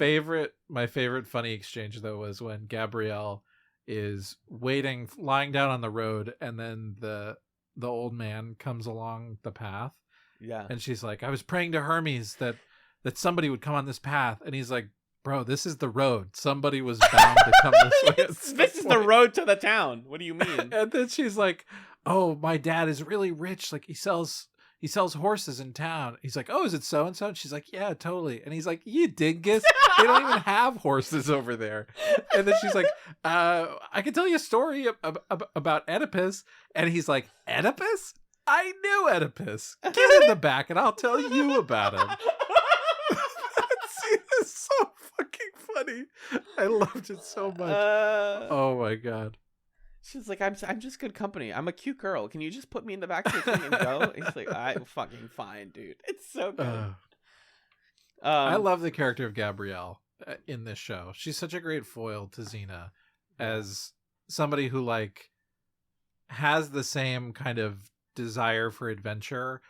My favorite funny exchange though was when Gabrielle is lying down on the road, and then the old man comes along the path, Yeah. and she's like, "I was praying to Hermes that somebody would come on this path," and he's like, "Bro, this is the road. Somebody was bound to come this way. at some This is the point." road to the town. What do you mean? And then she's like, "Oh, my dad is really rich. Like he sells horses in town." He's like, "Oh, is it so and so?" And she's like, "Yeah, totally." And he's like, "You dingus. They don't even have horses over there." And then she's like, "I can tell you a story about Oedipus." And he's like, "Oedipus? I knew Oedipus. Get in the back and I'll tell you about him." See, this is so fucking funny. I loved it so much. Oh my God. She's like, I'm just good company. I'm a cute girl. Can you just put me in the back of the thing and go? He's like, "I'm fucking fine, dude." It's so good. I love the character of Gabrielle in this show. She's such a great foil to Xena as somebody who like has the same kind of desire for adventure,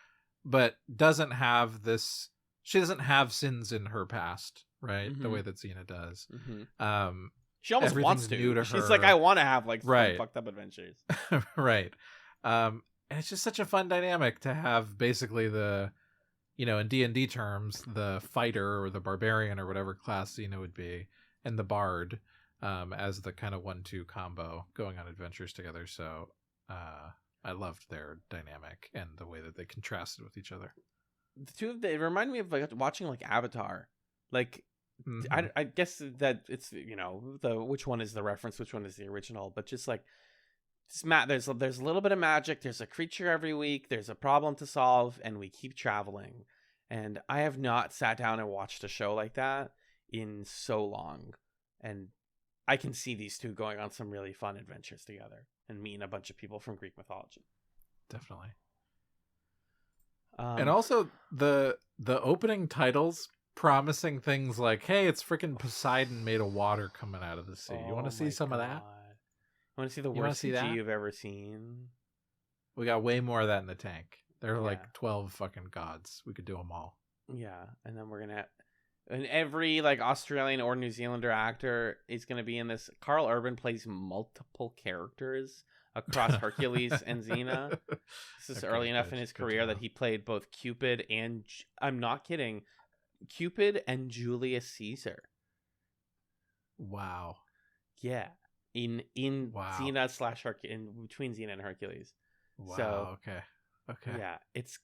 but doesn't have this. She doesn't have sins in her past, right? The Mhm. way that Xena does. Mm-hmm. She almost Everything's wants to. new to She's her. like, "I want to have like fun, Right. fucked up adventures." Right. And it's just such a fun dynamic to have basically the, in D&D terms, the fighter or the barbarian or whatever class Xena would be, and the bard as the kind of 1-2 combo going on adventures together. So I loved their dynamic and the way that they contrasted with each other. The two of them, it reminded me of like watching like Avatar. Like, Mhm. I guess that it's the which one is the reference, which one is the original, but just like there's a little bit of magic, there's a creature every week, there's a problem to solve, and we keep traveling. And I have not sat down and watched a show like that in so long, and I can see these two going on some really fun adventures together and meeting a bunch of people from Greek mythology. Definitely. Um, And also the opening titles promising things like, "Hey, it's freaking Poseidon made of water coming out of the sea. You want to see some of that?" You want to see the You wanna worst see CG that? you've ever seen? We got way more of that in the tank. There are Yeah. like 12 fucking gods. We could do them all. Yeah, and then we're gonna, and every like Australian or New Zealander actor is gonna be in this. Carl Urban plays multiple characters across Hercules and Xena. This is Okay, early enough good- in his good to career that know. he played both Cupid and I'm not kidding, Cupid and Julius Caesar. Wow. Yeah, in Wow. Xena / in between Xena and Hercules. Wow. So- Okay. Yeah, it's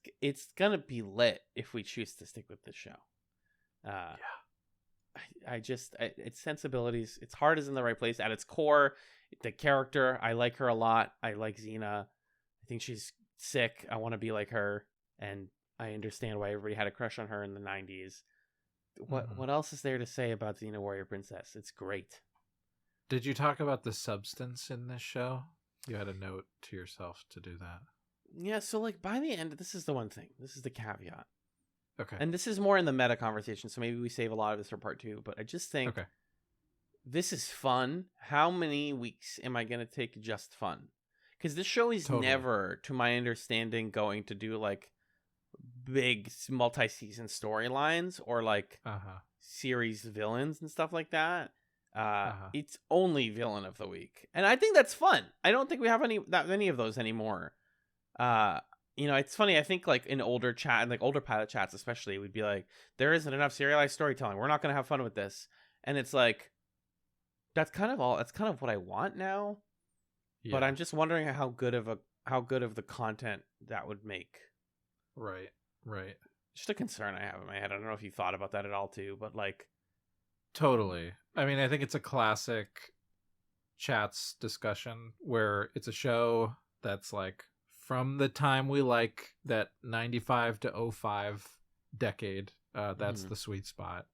gonna be lit if we choose to stick with this show. Its sensibilities, its heart is in the right place. At its core, the character, I like her a lot. I like Xena. I think she's sick. I want to be like her, and I understand why everybody had a crush on her in the 90s. what else is there to say about Xena Warrior Princess? It's great. Did you talk about the substance in this show? You had a note to yourself to do that. Yeah, so like by the end, this is the one thing. This is the caveat. Okay. And this is more in the meta conversation, so maybe we save a lot of this for part 2. But I just think this is fun. How many weeks am I going to take just fun? Because this show is never, to my understanding, going to do like big multi-season storylines or like series villains and stuff like that. It's only villain of the week, and I think that's fun. I don't think we have that many of those anymore. It's funny. I think like in older pilot chats, especially, we'd be like, there isn't enough serialized storytelling. We're not going to have fun with this. And it's like, that's kind of what I want now. Yeah. But I'm just wondering how good of the content that would make. Right. Just a concern I have in my head. I don't know if you thought about that at all too, but like. Totally. I mean, I think it's a classic Chatz discussion where it's a show that's like from the time we like that 95 to 05 decade. That's the sweet spot.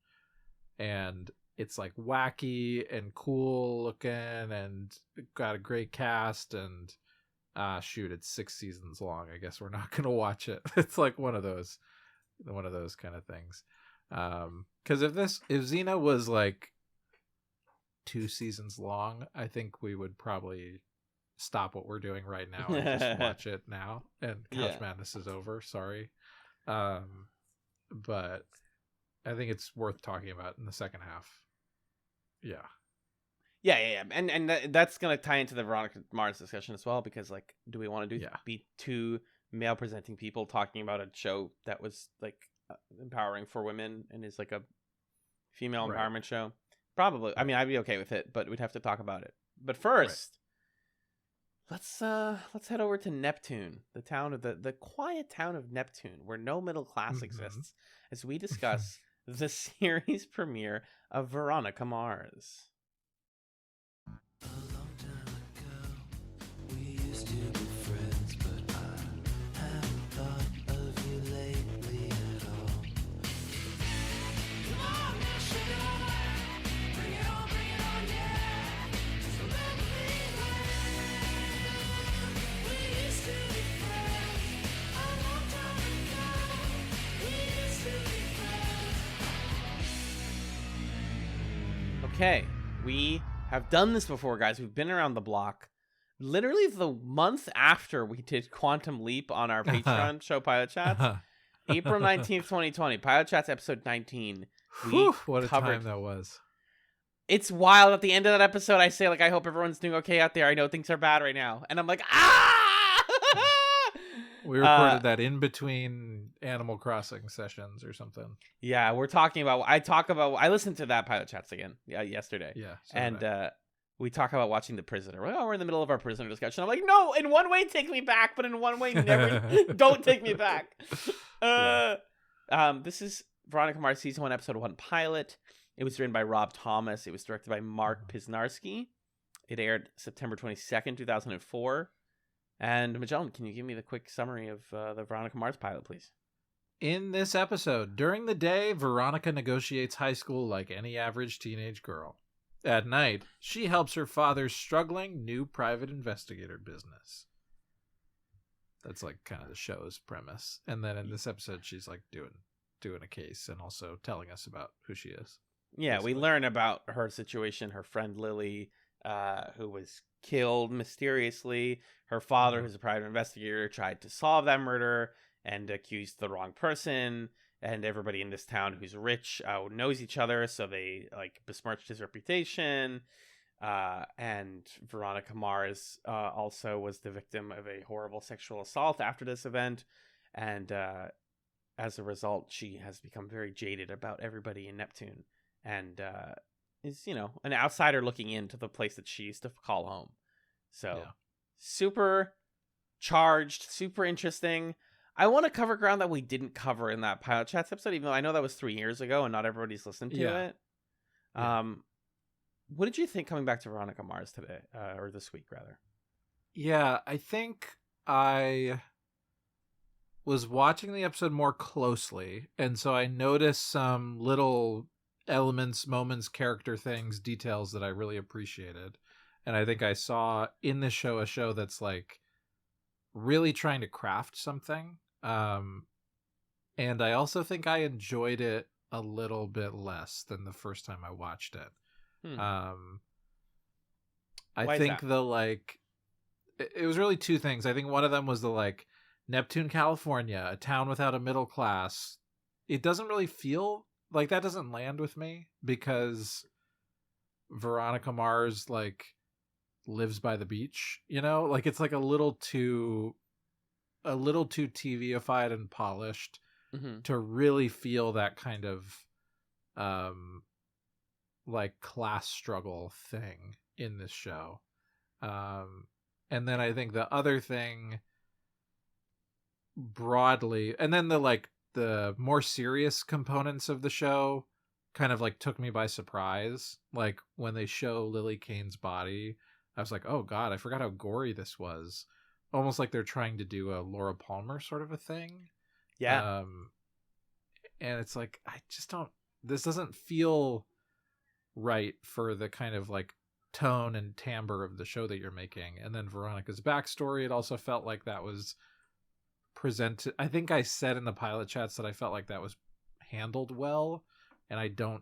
And it's like wacky and cool looking and got a great cast and it's 6 seasons long. I guess we're not going to watch it. It's like one of those kind of things. Because if Xena was like 2 seasons long, I think we would probably stop what we're doing right now and just watch it now. And Couch Madness is over. Sorry. But I think it's worth talking about in the second half. Yeah. And that's gonna tie into the Veronica Mars discussion as well, because like, do we want to be 2 male presenting people talking about a show that was like empowering for women and is like a female empowerment show? Probably. I mean, I'd be okay with it, but we'd have to talk about it. But first, let's head over to Neptune, the town of the quiet town of Neptune, where no middle class exists, as we discuss the series premiere of Veronica Mars. A long time ago, we used to be friends, but I haven't thought of you lately at all. Come on now, sugar, bring it on, yeah. So let me live. We used to be friends. A long time ago, we used to be friends. Okay, we have done this before, guys. We've been around the block. Literally the month after we did Quantum Leap on our Patreon show Pilot Chats, April 19th, 2020, Pilot Chats episode 19. What a time that was. It's wild. At the end of that episode, I say, like, I hope everyone's doing okay out there. I know things are bad right now. And I'm like, We recorded that in between Animal Crossing sessions or something. Yeah, I listened to that Pilot Chats again yesterday. Yeah. And we talk about watching The Prisoner. We're in the middle of our Prisoner discussion. I'm like, no, in one way take me back, but in one way never don't take me back. This is Veronica Mars season 1 episode 1 pilot. It was written by Rob Thomas. It was directed by Mark Pisnarski. It aired September 22nd, 2004. And Magellan, can you give me the quick summary of the Veronica Mars pilot, please? In this episode, during the day, Veronica negotiates high school like any average teenage girl. At night, she helps her father's struggling new private investigator business. That's like kind of the show's premise. And then in this episode, she's like doing a case and also telling us about who she is. Yeah, basically. We learn about her situation, her friend Lily, who was killed mysteriously. Her father, who's a private investigator, tried to solve that murder and accused the wrong person. And everybody in this town who's rich knows each other, so they like besmirched his reputation. And Veronica Mars also was the victim of a horrible sexual assault after this event. And as a result, she has become very jaded about everybody in Neptune and is, an outsider looking into the place that she used to call home. So super charged, super interesting. I want to cover ground that we didn't cover in that Pilot Chats episode, even though I know that was 3 years ago and not everybody's listened to it. What did you think coming back to Veronica Mars today, or this week, rather? Yeah, I think I was watching the episode more closely, and so I noticed some little elements, moments, character things, details that I really appreciated. And I think I saw in this show a show that's like really trying to craft something. And I also think I enjoyed it a little bit less than the first time I watched it. Why I is think that? the like it was really two things. I think one of them was the like Neptune, California, a town without a middle class. It doesn't really feel like that doesn't land with me because Veronica Mars like lives by the beach, you know? Like it's like a little too TV-ified and polished Mm-hmm. to really feel that kind of like class struggle thing in this show. And then I think the other thing broadly, and then the more serious components of the show kind of like took me by surprise. Like when they show Lily Kane's body, I was like, oh god, I forgot how gory this was. Almost like they're trying to do a Laura Palmer sort of a thing. Yeah. And it's like, this doesn't feel right for the kind of like tone and timbre of the show that you're making. And then Veronica's backstory, it also felt like that was presented. I think I said in the pilot chats that I felt like that was handled well, and I don't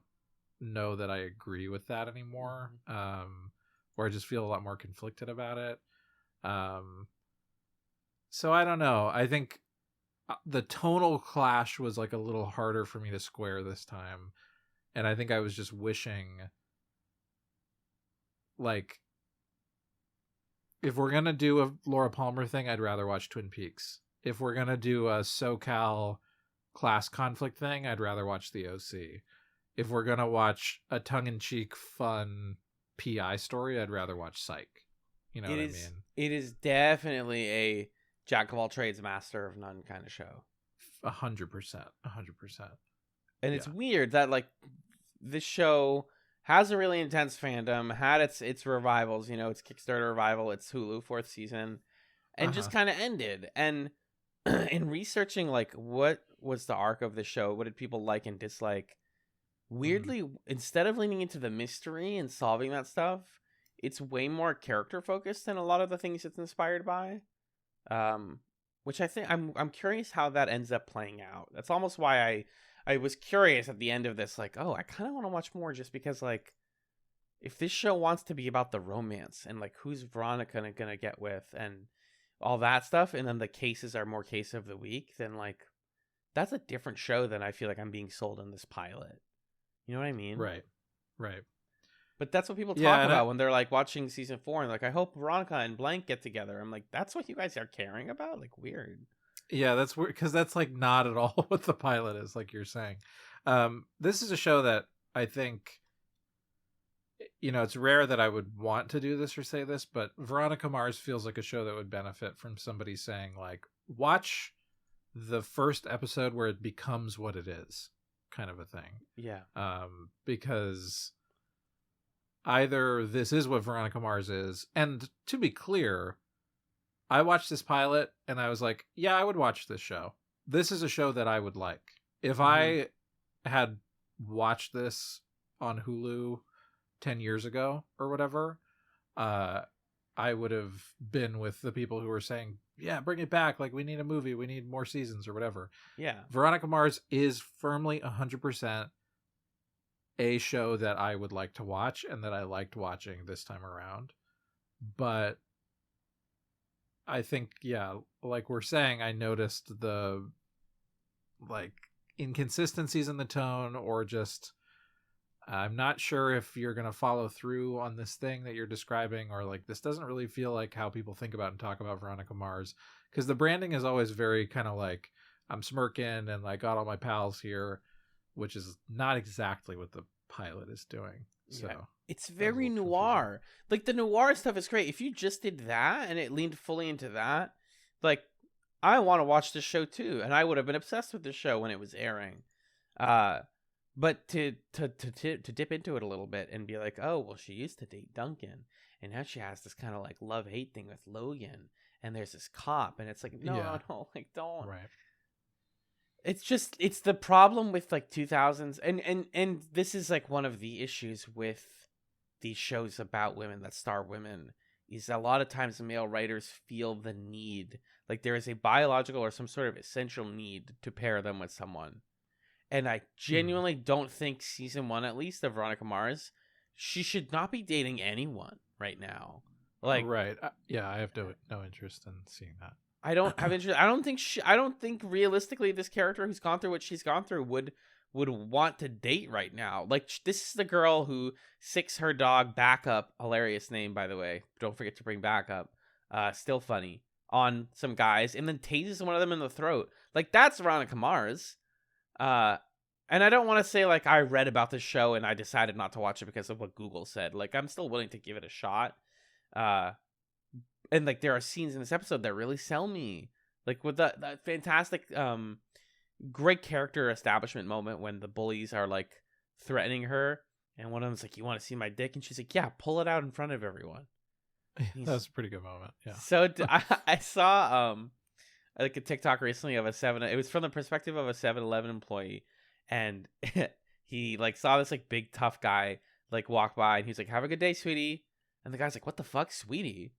know that I agree with that anymore. Or I just feel a lot more conflicted about it. So I don't know. I think the tonal clash was like a little harder for me to square this time. And I think I was just wishing, like, if we're going to do a Laura Palmer thing, I'd rather watch Twin Peaks. If we're going to do a SoCal class conflict thing, I'd rather watch The OC. If we're going to watch a tongue-in-cheek, fun PI story, I'd rather watch Psych. You know what I mean? It is definitely a jack of all trades, master of none kind of show. 100%. 100%. And it's weird that like this show has a really intense fandom, had its revivals, you know, its Kickstarter revival, its Hulu 4th season, and just kind of ended. And in researching like what was the arc of the show, what did people like and dislike, weirdly, instead of leaning into the mystery and solving that stuff, it's way more character focused than a lot of the things it's inspired by. Which I think I'm curious how that ends up playing out. That's almost why I was curious at the end of this, like, oh, I kind of want to watch more, just because like if this show wants to be about the romance and like who's Veronica gonna get with and all that stuff, and then the cases are more case of the week, then like that's a different show than I feel like I'm being sold in this pilot. You know what I mean? Right. But that's what people talk Yeah, and about when they're like watching season 4 and like, I hope Veronica and blank get together. I'm like, that's what you guys are caring about? Like, weird. Yeah, that's weird because that's like not at all what the pilot is, like you're saying. This is a show that I think, you know, it's rare that I would want to do this or say this, but Veronica Mars feels like a show that would benefit from somebody saying like, watch the first episode where it becomes what it is, kind of a thing. Yeah. Because either this is what Veronica Mars is, and to be clear, I watched this pilot and I was like, yeah, I would watch this show. This is a show that I would like. If I had watched this on Hulu 10 years ago or whatever, I would have been with the people who were saying, yeah, bring it back. Like, we need a movie. We need more seasons or whatever. Yeah. Veronica Mars is firmly 100% a show that I would like to watch and that I liked watching this time around. But I think, yeah, like we're saying, I noticed the like inconsistencies in the tone, or just I'm not sure if you're going to follow through on this thing that you're describing, or like this doesn't really feel like how people think about and talk about Veronica Mars, because the branding is always very kind of like I'm smirking and I got all my pals here, which is not exactly what the pilot is doing. So yeah. It's very noir. Like the noir stuff is great. If you just did that and it leaned fully into that, like I want to watch this show too, and I would have been obsessed with this show when it was airing. But to dip into it a little bit and be like, oh well, she used to date Duncan, and now she has this kind of like love-hate thing with Logan, and there's this cop, and it's like no, like don't. Right. it's the problem with like 2000s, and this is like one of the issues with these shows about women that star women, is a lot of times male writers feel the need, like there is a biological or some sort of essential need to pair them with someone. And I genuinely don't think season 1, at least, of Veronica Mars, she should not be dating anyone right now. Like, right. Yeah, I have no interest in seeing that. I don't have interest. I don't think realistically this character who's gone through what she's gone through would want to date right now. Like, this is the girl who sicks her dog Backup, hilarious name by the way, don't forget to bring Backup, still funny, on some guys, and then tases one of them in the throat. Like, that's Veronica Mars. And I don't want to say like I read about this show and I decided not to watch it because of what Google said. Like, I'm still willing to give it a shot. And like there are scenes in this episode that really sell me, like with that fantastic great character establishment moment when the bullies are like threatening her, and one of them's like, "You want to see my dick?" And she's like, "Yeah, pull it out in front of everyone." That was a pretty good moment. Yeah. So I saw like a TikTok recently of it was from the perspective of a 7-Eleven employee, and he like saw this like big tough guy like walk by, and he's like, "Have a good day, sweetie." And the guy's like, "What the fuck, sweetie?"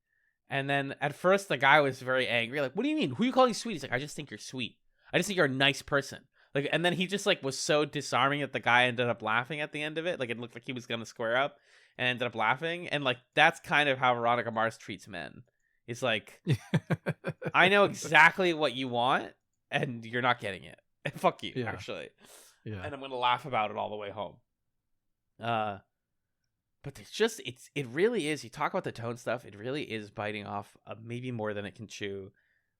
And then at first the guy was very angry, like, "What do you mean? Who are you calling sweet?" He's like, "I just think you're sweet. I just think you're a nice person." Like, and then he just like was so disarming that the guy ended up laughing at the end of it. Like, it looked like he was gonna square up and ended up laughing. And like that's kind of how Veronica Mars treats men. It's like, I know exactly what you want, and you're not getting it. Fuck you, actually. Yeah. And I'm gonna laugh about it all the way home. But it's just, it really is. You talk about the tone stuff. It really is biting off maybe more than it can chew.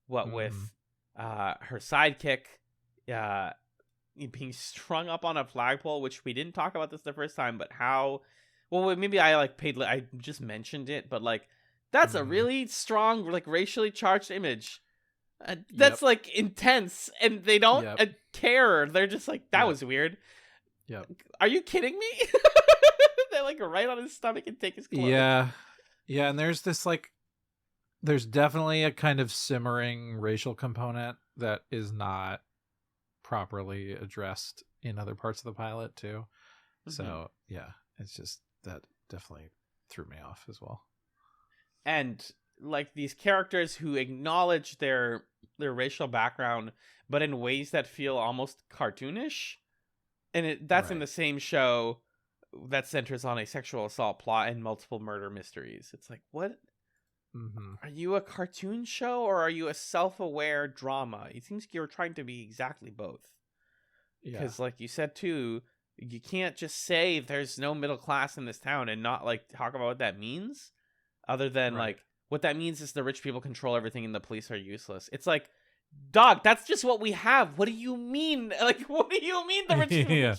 What with her sidekick being strung up on a flagpole, which we didn't talk about this the first time, but how, well, maybe I just mentioned it, but like that's a really strong, like racially charged image. That's like intense, and they don't care. They're just like, that was weird. Yeah. Are you kidding me? They like right on his stomach and take his clothes. Yeah. And there's this like, there's definitely a kind of simmering racial component that is not properly addressed in other parts of the pilot too. Mm-hmm. So yeah, it's just, that definitely threw me off as well. And like these characters who acknowledge their racial background, but in ways that feel almost cartoonish. And that's in the same show that centers on a sexual assault plot and multiple murder mysteries. It's like, what? Mm-hmm. Are you a cartoon show or are you a self-aware drama? It seems like you're trying to be exactly both. Because like you said too, you can't just say there's no middle class in this town and not like talk about what that means. Other than like, what that means is the rich people control everything and the police are useless. It's like, dog, that's just what we have. What do you mean? Like, what do you mean the rich people?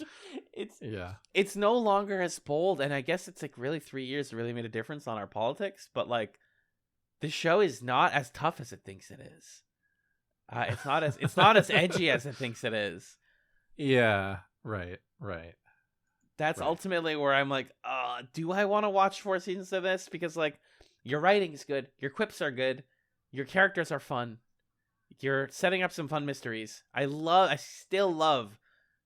It's no longer as bold, and I guess it's like really 3 years really made a difference on our politics, but like the show is not as tough as it thinks it is. It's not as edgy as it thinks it is. Yeah, right. That's ultimately where I'm like, do I want to watch 4 seasons of this? Because like, your writing is good, your quips are good, your characters are fun, you're setting up some fun mysteries. I still love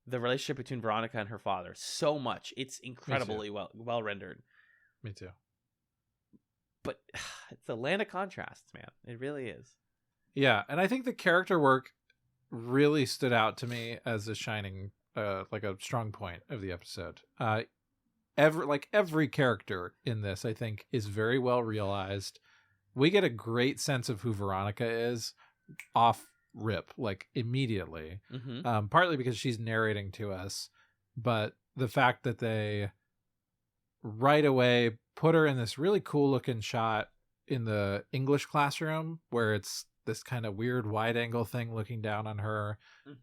the relationship between Veronica and her father so much. It's incredibly well rendered. Me too. But it's a land of contrasts, man. It really is. Yeah, and I think the character work really stood out to me as a shining, like a strong point of the episode. Every character in this, I think, is very well realized. We get a great sense of who Veronica is off rip, like immediately. Mm-hmm. Partly because she's narrating to us, but the fact that they right away put her in this really cool looking shot in the English classroom where it's this kind of weird wide angle thing looking down on her,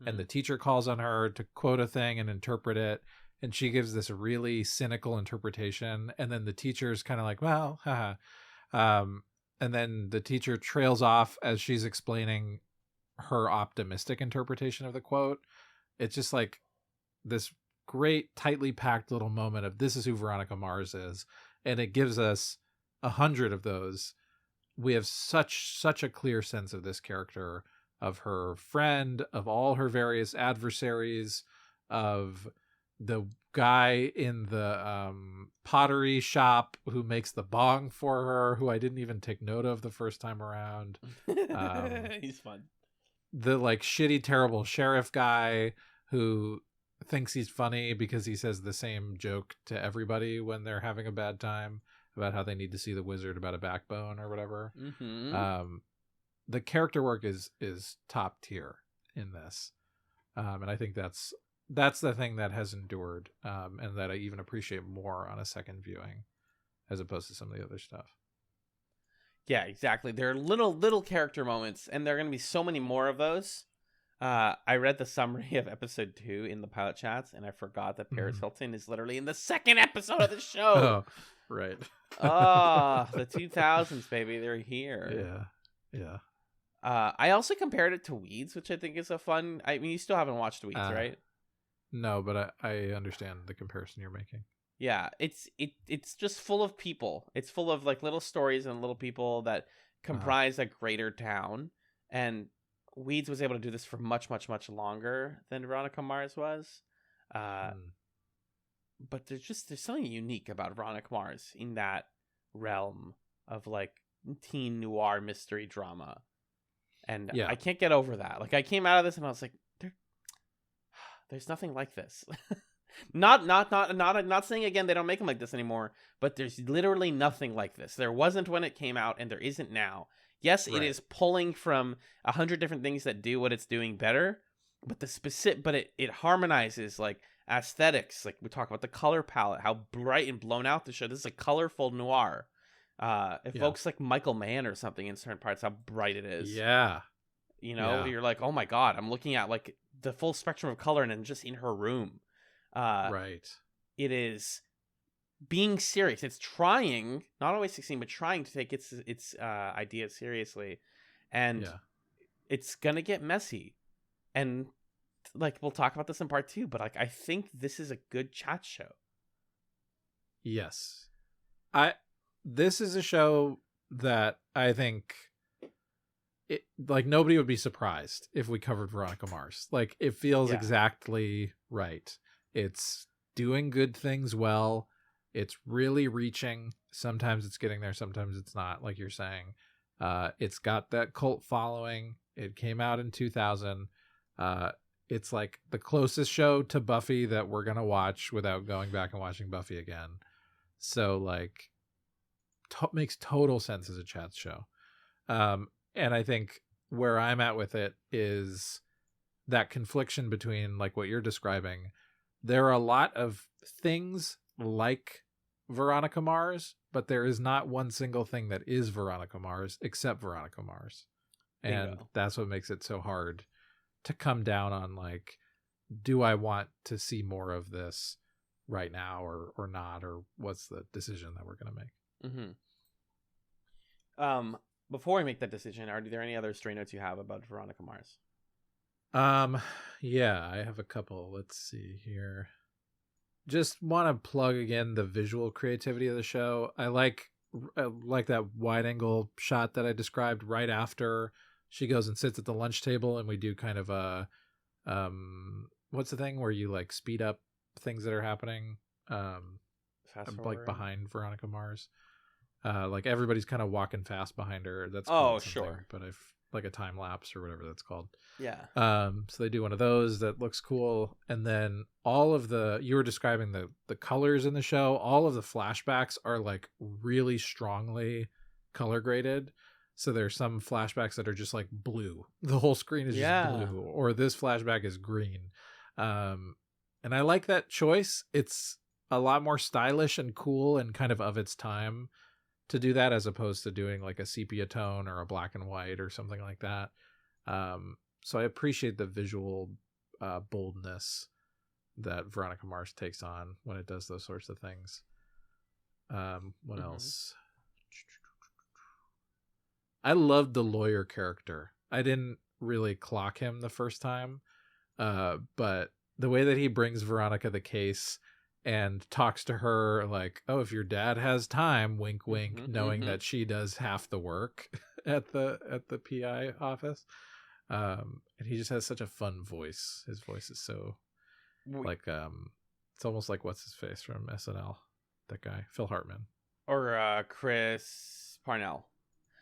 and the teacher calls on her to quote a thing and interpret it, and she gives this really cynical interpretation, and then the teacher's kind of like, well, haha. And then the teacher trails off as she's explaining her optimistic interpretation of the quote. It's just like this great, tightly packed little moment of, this is who Veronica Mars is. And it gives us 100 of those. We have such a clear sense of this character of her friend, of all her various adversaries, of the guy in the pottery shop who makes the bong for her, who I didn't even take note of the first time around. He's fun. The like shitty, terrible sheriff guy who thinks he's funny because he says the same joke to everybody when they're having a bad time about how they need to see the wizard about a backbone or whatever. The character work is top tier in this, and I think that's the thing that has endured, and that I even appreciate more on a second viewing as opposed to some of the other stuff. Yeah, exactly. There are little character moments, and there are going to be so many more of those. I read the summary of episode 2 in the pilot chats, and I forgot that Paris Hilton is literally in the second episode of the show. Oh, right. The 2000s, baby. They're here. Yeah. I also compared it to Weeds, which I think is a fun... I mean, you still haven't watched Weeds, right? No, but I understand the comparison you're making. Yeah, it's just full of people. It's full of like little stories and little people that comprise a greater town. And Weeds was able to do this for much, much, much longer than Veronica Mars was. But there's something unique about Veronica Mars in that realm of like teen noir mystery drama. And I can't get over that. Like I came out of this and I was like, there's nothing like this. Not saying again they don't make them like this anymore, but there's literally nothing like this. There wasn't when it came out, and there isn't now. Yes, It is pulling from 100 different things that do what it's doing better, but it harmonizes like aesthetics. Like we talk about the color palette, how bright and blown out the show. This is a colorful noir. Evokes like Michael Mann or something in certain parts. How bright it is. Yeah. You're like, oh my god, I'm looking at like the full spectrum of color, and then just in her room. Right. It is being serious. It's trying, not always succeeding, but trying to take its ideas seriously, and it's gonna get messy. And like we'll talk about this in part 2, but like I think this is a good chat show. Yes, this is a show that I think like nobody would be surprised if we covered Veronica Mars. Like it feels exactly right. It's doing good things well. It's really reaching. Sometimes it's getting there, sometimes it's not, like you're saying. It's got that cult following. It came out in 2000. It's like the closest show to Buffy that we're going to watch without going back and watching Buffy again. So like makes total sense as a Chatz show. And I think where I'm at with it is that confliction between like what you're describing. There are a lot of things like Veronica Mars, but there is not one single thing that is Veronica Mars except Veronica Mars. And that's what makes it so hard to come down on like, do I want to see more of this right now or not? Or what's the decision that we're going to make? Before we make that decision, are there any other stray notes you have about Veronica Mars? Yeah, I have a couple. Let's see here. Just want to plug again the visual creativity of the show. I like that wide angle shot that I described right after she goes and sits at the lunch table, and we do kind of a what's the thing where you like speed up things that are happening like behind Veronica Mars. Like everybody's kind of walking fast behind her. That's sure. But I've like a time lapse or whatever that's called. Yeah. So they do one of those that looks cool, and then all of you were describing the colors in the show. All of the flashbacks are like really strongly color graded. So there's some flashbacks that are just like blue. The whole screen is just blue, or this flashback is green. And I like that choice. It's a lot more stylish and cool and kind of its time to do that, as opposed to doing like a sepia tone or a black and white or something like that. So I appreciate the visual boldness that Veronica Mars takes on when it does those sorts of things. What else? I loved the lawyer character. I didn't really clock him the first time, but the way that he brings Veronica the case and talks to her like, oh, if your dad has time, wink, wink, knowing that she does half the work at the PI office. And he just has such a fun voice. His voice is so like it's almost like what's his face from SNL, that guy Phil Hartman or Chris Parnell.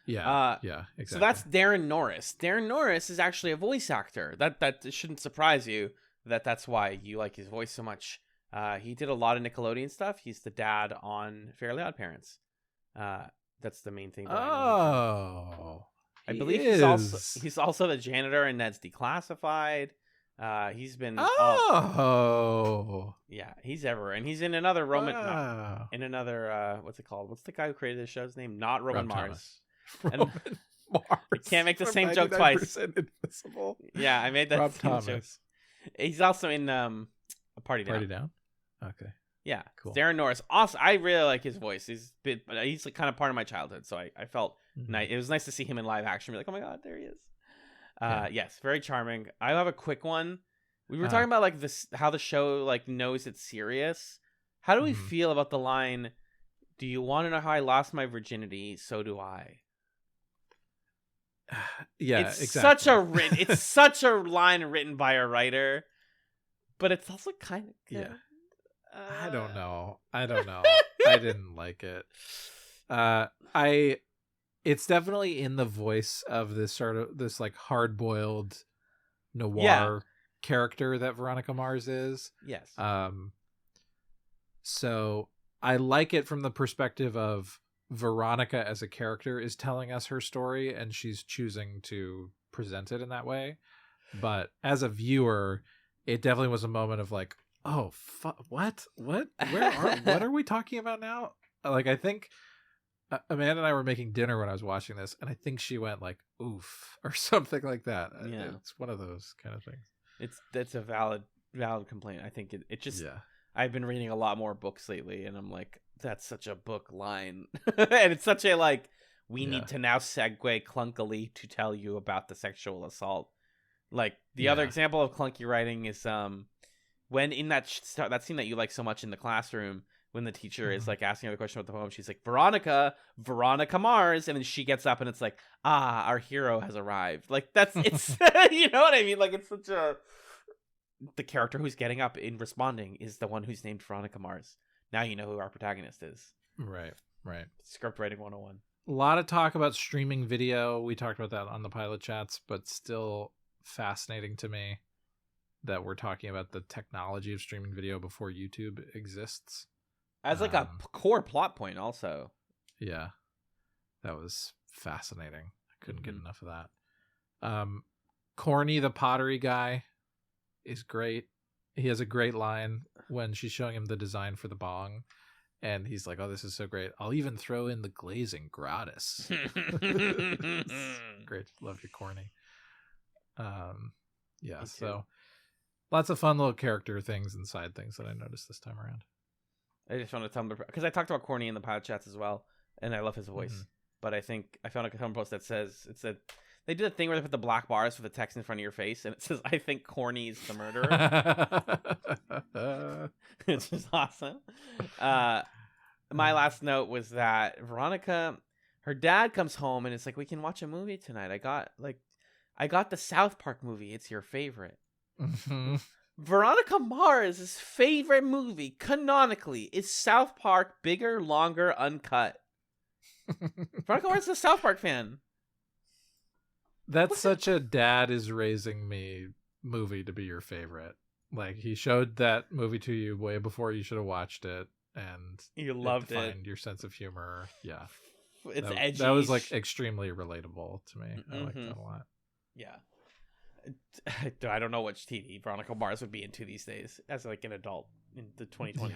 Yeah, exactly. So that's Darren Norris. Darren Norris is actually a voice actor. That shouldn't surprise you. That's why you like his voice so much. He did a lot of Nickelodeon stuff. He's the dad on Fairly Odd Parents. That's the main thing. That I believe he's also the janitor in Ned's Declassified. He's been he's everywhere, and he's in another what's it called? What's the guy who created the show's name? Not Roman Mars. Roman Mars. I can't make the same joke twice. Invisible. Yeah, I made that Rob same Thomas. joke. He's also in A Party Down. Party Down. Okay. Yeah, Cool. Darren Norris. Also, I really like his voice. He's like kind of part of my childhood, so I felt nice. It was nice to see him in live action. Be like, oh my god, there he is. Yes, very charming. I have a quick one. We were talking about like this, how the show like knows it's serious. How do we feel about the line? Do you want to know how I lost my virginity? So do I. Yeah, it's exactly. it's such a line written by a writer, but it's also kind of good. Yeah. I don't know. I didn't like it. It's definitely in the voice of this like hard-boiled noir character that Veronica Mars is. Yes. So I like it from the perspective of Veronica as a character is telling us her story, and she's choosing to present it in that way. But as a viewer, it definitely was a moment of like, oh, what are we talking about now? Like, I think Amanda and I were making dinner when I was watching this, and I think she went like, oof, or something like that. Yeah. It's one of those kind of things. That's a valid complaint. I think it just, I've been reading a lot more books lately, and I'm like, that's such a book line. And it's such a like, we need to now segue clunkily to tell you about the sexual assault. Like the other example of clunky writing is when in that scene that you like so much in the classroom, when the teacher is like asking her the question about the poem, she's like, Veronica Mars, and then she gets up and it's like, our hero has arrived. Like it's you know what I mean? Like it's such a, the character who's getting up and responding is the one who's named Veronica Mars. Now you know who our protagonist is. Right. Script writing 101. A lot of talk about streaming video. We talked about that on the pilot chats, but still fascinating to me that we're talking about the technology of streaming video before YouTube exists. As like a core plot point also. Yeah. That was fascinating. I couldn't get enough of that. Corny, the pottery guy, is great. He has a great line when she's showing him the design for the bong, and he's like, oh, this is so great. I'll even throw in the glazing gratis. Great. Love you, Corny. Yeah, so lots of fun little character things and side things that I noticed this time around. I just want to tell them, because I talked about Corny in the pilot chats as well, and I love his voice. But I think I found a Tumblr post that says, it said, they did a thing where they put the black bars with the text in front of your face, and it says, I think Corny's the murderer. It's just awesome. My last note was that Veronica, her dad comes home and it's like, we can watch a movie tonight. I got the South Park movie. It's your favorite. Veronica Mars' favorite movie, canonically, is South Park Bigger, Longer, Uncut. Veronica Mars is a South Park fan. That's such a dad is raising me movie to be your favorite. Like, he showed that movie to you way before you should have watched it, and you loved it. Defined your sense of humor. Yeah. It's edgy. That was like extremely relatable to me. I like that a lot. Yeah. I don't know what TV Veronica Mars would be into these days as like an adult in the 2020s.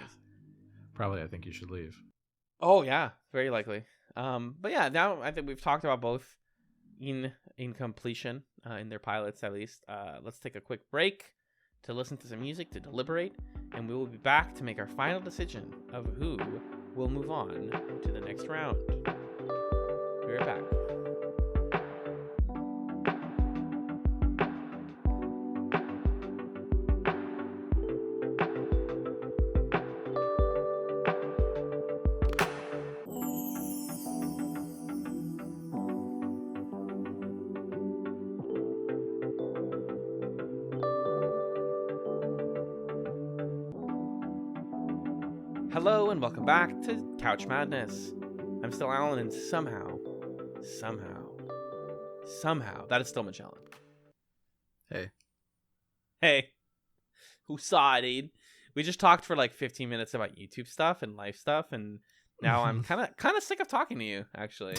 Probably, I think you should leave. Oh yeah, very likely. But yeah, now I think we've talked about both in completion, in their pilots at least. Let's take a quick break to listen to some music, to deliberate, and we will be back to make our final decision of who will move on to the next round. Be right back. Hello and welcome back to Couch Madness. I'm still Alan, and somehow, that is still Magellan. Hey. Who saw it, Aid? We just talked for like 15 minutes about YouTube stuff and life stuff, and now I'm kind of sick of talking to you, actually.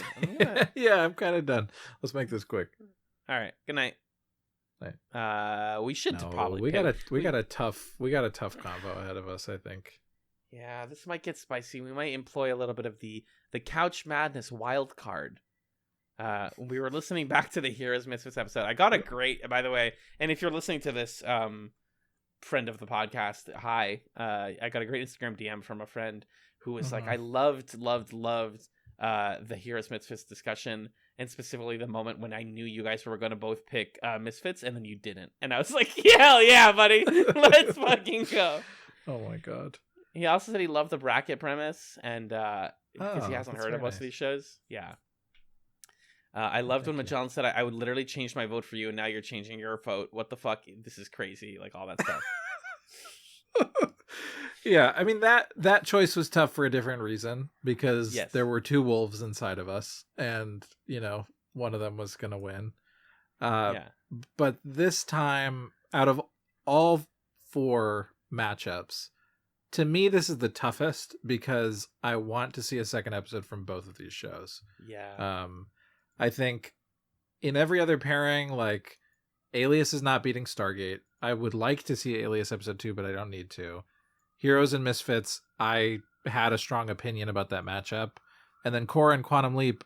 Yeah, I'm kind of done. Let's make this quick. All right. Good night. Night. We should No, probably we got a tough combo ahead of us, I think. Yeah, this might get spicy. We might employ a little bit of the Couch Madness wild card. We were listening back to the Heroes Misfits episode. I got a great, by the way, and if you're listening to this, friend of the podcast, hi. I got a great Instagram DM from a friend who was like, I loved the Heroes Misfits discussion, and specifically the moment when I knew you guys were going to both pick Misfits, and then you didn't. And I was like, hell yeah, buddy. Let's fucking go. Oh my god. He also said he loved the bracket premise, and because he hasn't heard of most of these shows. Yeah. I loved when Magellan said I would literally change my vote for you, and now you're changing your vote. What the fuck? This is crazy. Like, all that stuff. Yeah, I mean, that choice was tough for a different reason, because there were two wolves inside of us, and, you know, one of them was going to win. But this time, out of all 4 matchups, to me, this is the toughest, because I want to see a second episode from both of these shows. Yeah. I think in every other pairing, like, Alias is not beating Stargate. I would like to see Alias episode 2, but I don't need to. Heroes and Misfits, I had a strong opinion about that matchup. And then Korra and Quantum Leap,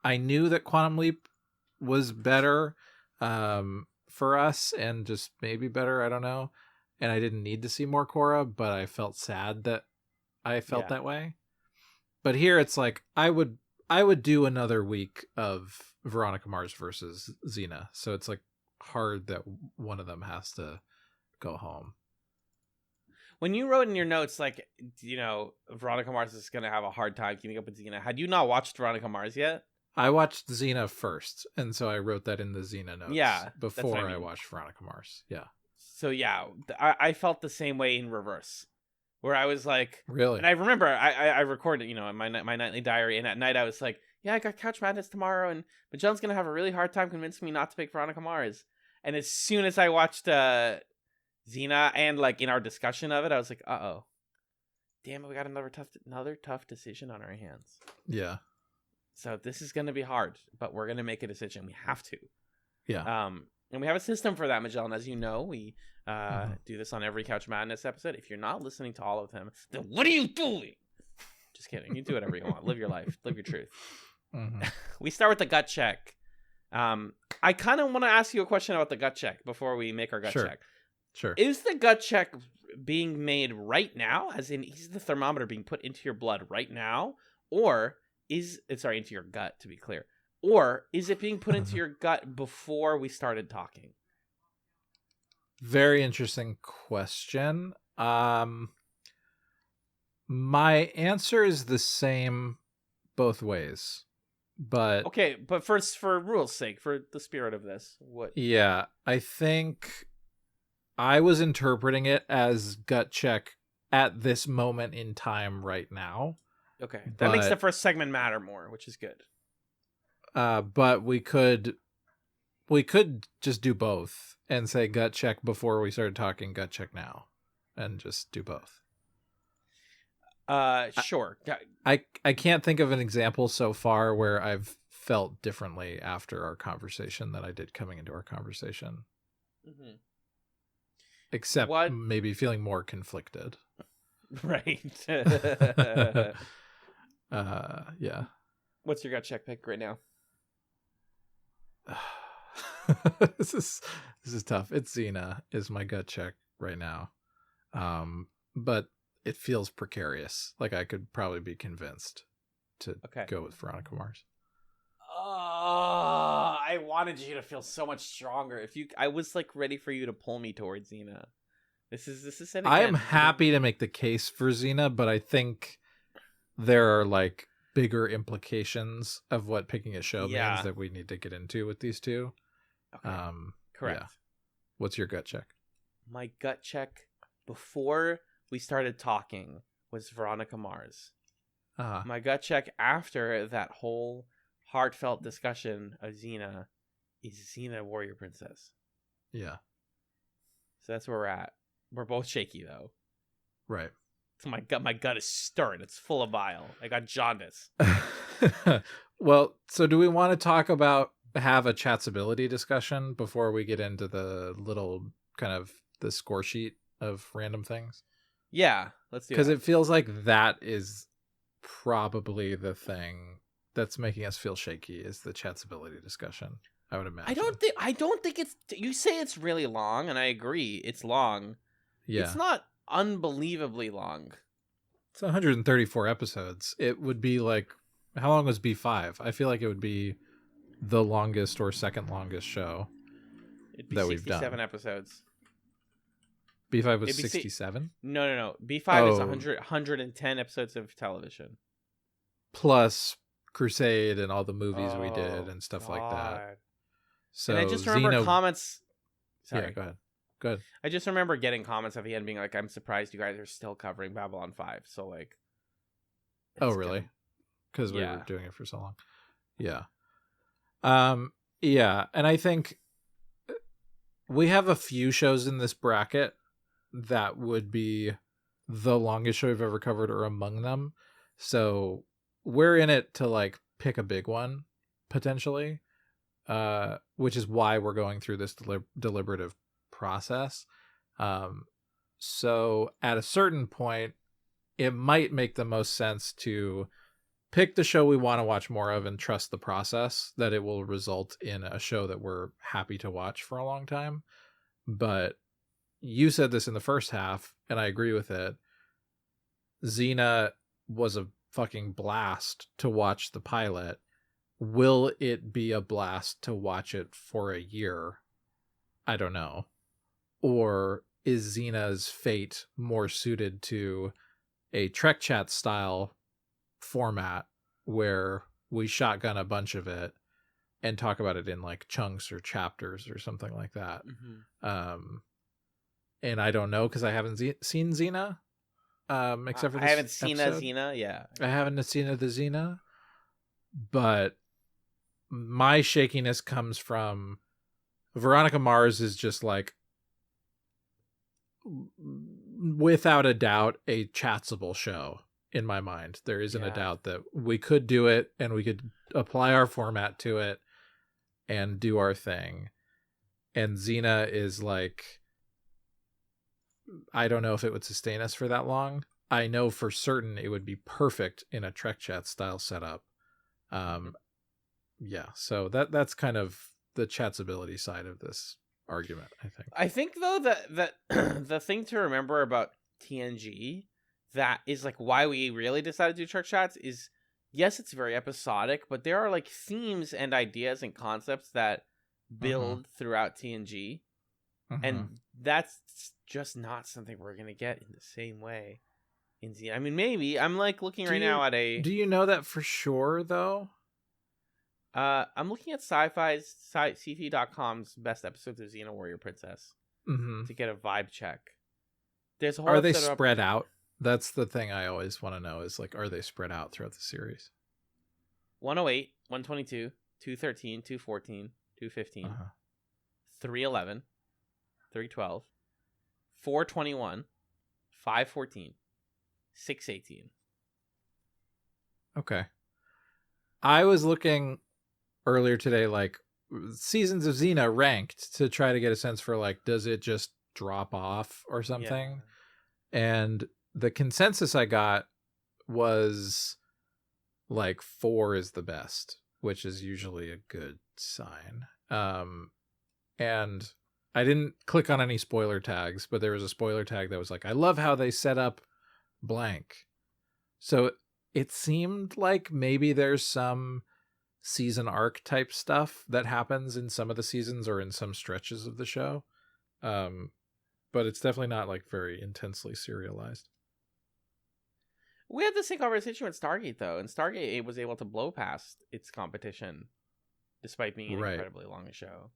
I knew that Quantum Leap was better for us, and just maybe better, I don't know. And I didn't need to see more Korra, but I felt sad that I felt that way. But here it's like, I would do another week of Veronica Mars versus Xena. So it's like hard that one of them has to go home. When you wrote in your notes, like, you know, Veronica Mars is going to have a hard time keeping up with Xena, had you not watched Veronica Mars yet? I watched Xena first, and so I wrote that in the Xena notes. Yeah, before I watched Veronica Mars. Yeah. So yeah, I felt the same way in reverse, where I was like, really? And I remember I recorded, you know, in my nightly diary, and at night I was like, yeah, I got Couch Madness tomorrow, and Magellan's going to have a really hard time convincing me not to pick Veronica Mars. And as soon as I watched Xena, and like in our discussion of it, I was like, uh-oh. Damn it, we got another tough decision on our hands. Yeah. So this is going to be hard, but we're going to make a decision. We have to. Yeah. And we have a system for that, Magellan. As you know, we do this on every Couch Madness episode. If you're not listening to all of them, then what are you doing? Just kidding. You do whatever you want. Live your life. Live your truth. We start with the gut check. I kind of want to ask you a question about the gut check before we make our gut check. Sure. Is the gut check being made right now? As in, is the thermometer being put into your blood right now? Or is it, sorry, into your gut, to be clear. Or is it being put into your gut before we started talking? Very interesting question. My answer is the same both ways. But okay, but first, for rules' sake, for the spirit of this, what? Yeah, I think I was interpreting it as gut check at this moment in time right now. Okay, that makes the first segment matter more, which is good. But we could just do both and say gut check before we started talking, gut check now, and just do both. Sure. I can't think of an example so far where I've felt differently after our conversation than I did coming into our conversation. Mm-hmm. Except maybe feeling more conflicted. Right. Yeah. What's your gut check pick right now? This is tough. It's Xena is my gut check right now. But it feels precarious. Like I could probably be convinced to go with Veronica Mars. Oh, I wanted you to feel so much stronger. I was like ready for you to pull me towards Xena. This is it again. I am happy to make the case for Xena, but I think there are like bigger implications of what picking a show means that we need to get into with these two. Okay. Correct. Yeah. What's your gut check? My gut check before we started talking was Veronica Mars. Uh-huh. My gut check after that whole heartfelt discussion of Xena is Xena Warrior Princess. Yeah. So that's where we're at. We're both shaky though. Right. So my gut is stirring. It's full of bile. I got jaundice. Well, so do we want to have a Chatzability discussion before we get into the little kind of the score sheet of random things? Yeah, let's do it. Because it feels like that is probably the thing that's making us feel shaky is the Chatzability discussion, I would imagine. I don't think it's, you say it's really long, and I agree, it's long. Yeah. It's not unbelievably long. It's 134 episodes. It would be like, how long was B5? I feel like it would be the longest or second longest show It'd be that we've done. 67 episodes. B5 was It'd be 67? No. B5 is Oh. 110 episodes of television. Plus Crusade and all the movies we did and stuff like that. God. So And I just remember comments. Sorry. Yeah, go ahead. Go ahead. I just remember getting comments at the end being like, I'm surprised you guys are still covering Babylon 5. So, like. Oh, it's really? gonna- Because we Yeah. were doing it for so long. Yeah. Yeah. And I think we have a few shows in this bracket that would be the longest show we've ever covered or among them. So we're in it to like pick a big one potentially, which is why we're going through this deliberative process. So at a certain point, it might make the most sense to pick the show we want to watch more of and trust the process that it will result in a show that we're happy to watch for a long time. But you said this in the first half, and I agree with it. Xena was a fucking blast to watch the pilot. Will it be a blast to watch it for a year? I don't know. Or is Xena's fate more suited to a Trek Chat style format where we shotgun a bunch of it and talk about it in like chunks or chapters or something like that? Mhm. And I don't know because I haven't seen Xena. Except for this I haven't seen episode. Xena. Yeah. I haven't seen the Xena, but my shakiness comes from Veronica Mars is just like, without a doubt, a chatsable show in my mind. There isn't a Yeah. doubt that we could do it and we could apply our format to it and do our thing. And Xena is like, I don't know if it would sustain us for that long. I know for certain it would be perfect in a Trek Chat style setup. Yeah, so that's kind of the chatsability side of this argument, I think. I think though that the thing to remember about TNG that is like why we really decided to do Trek Chats is, yes, it's very episodic, but there are like themes and ideas and concepts that build throughout TNG, and that's just not something we're gonna get in the same way in Z. I mean, maybe I'm like looking now at a. Do you know that for sure though? I'm looking at sci-fi's CT.com's best episodes of Xena Warrior Princess to get a vibe check. There's a whole Are they episode spread out? That's the thing I always want to know is like, are they spread out throughout the series? 108, 122, 213, 214, 215, 311, 312, 421, 514, 618. Okay. I was looking earlier today, like seasons of Xena ranked to try to get a sense for like, does it just drop off or something? And the consensus I got was like 4 is the best, which is usually a good sign. And I didn't click on any spoiler tags, but there was a spoiler tag that was like, I love how they set up blank. So it seemed like maybe there's some season arc type stuff that happens in some of the seasons or in some stretches of the show. But it's definitely not like very intensely serialized. We had the same conversation with Stargate, though, and Stargate was able to blow past its competition despite being an incredibly long show.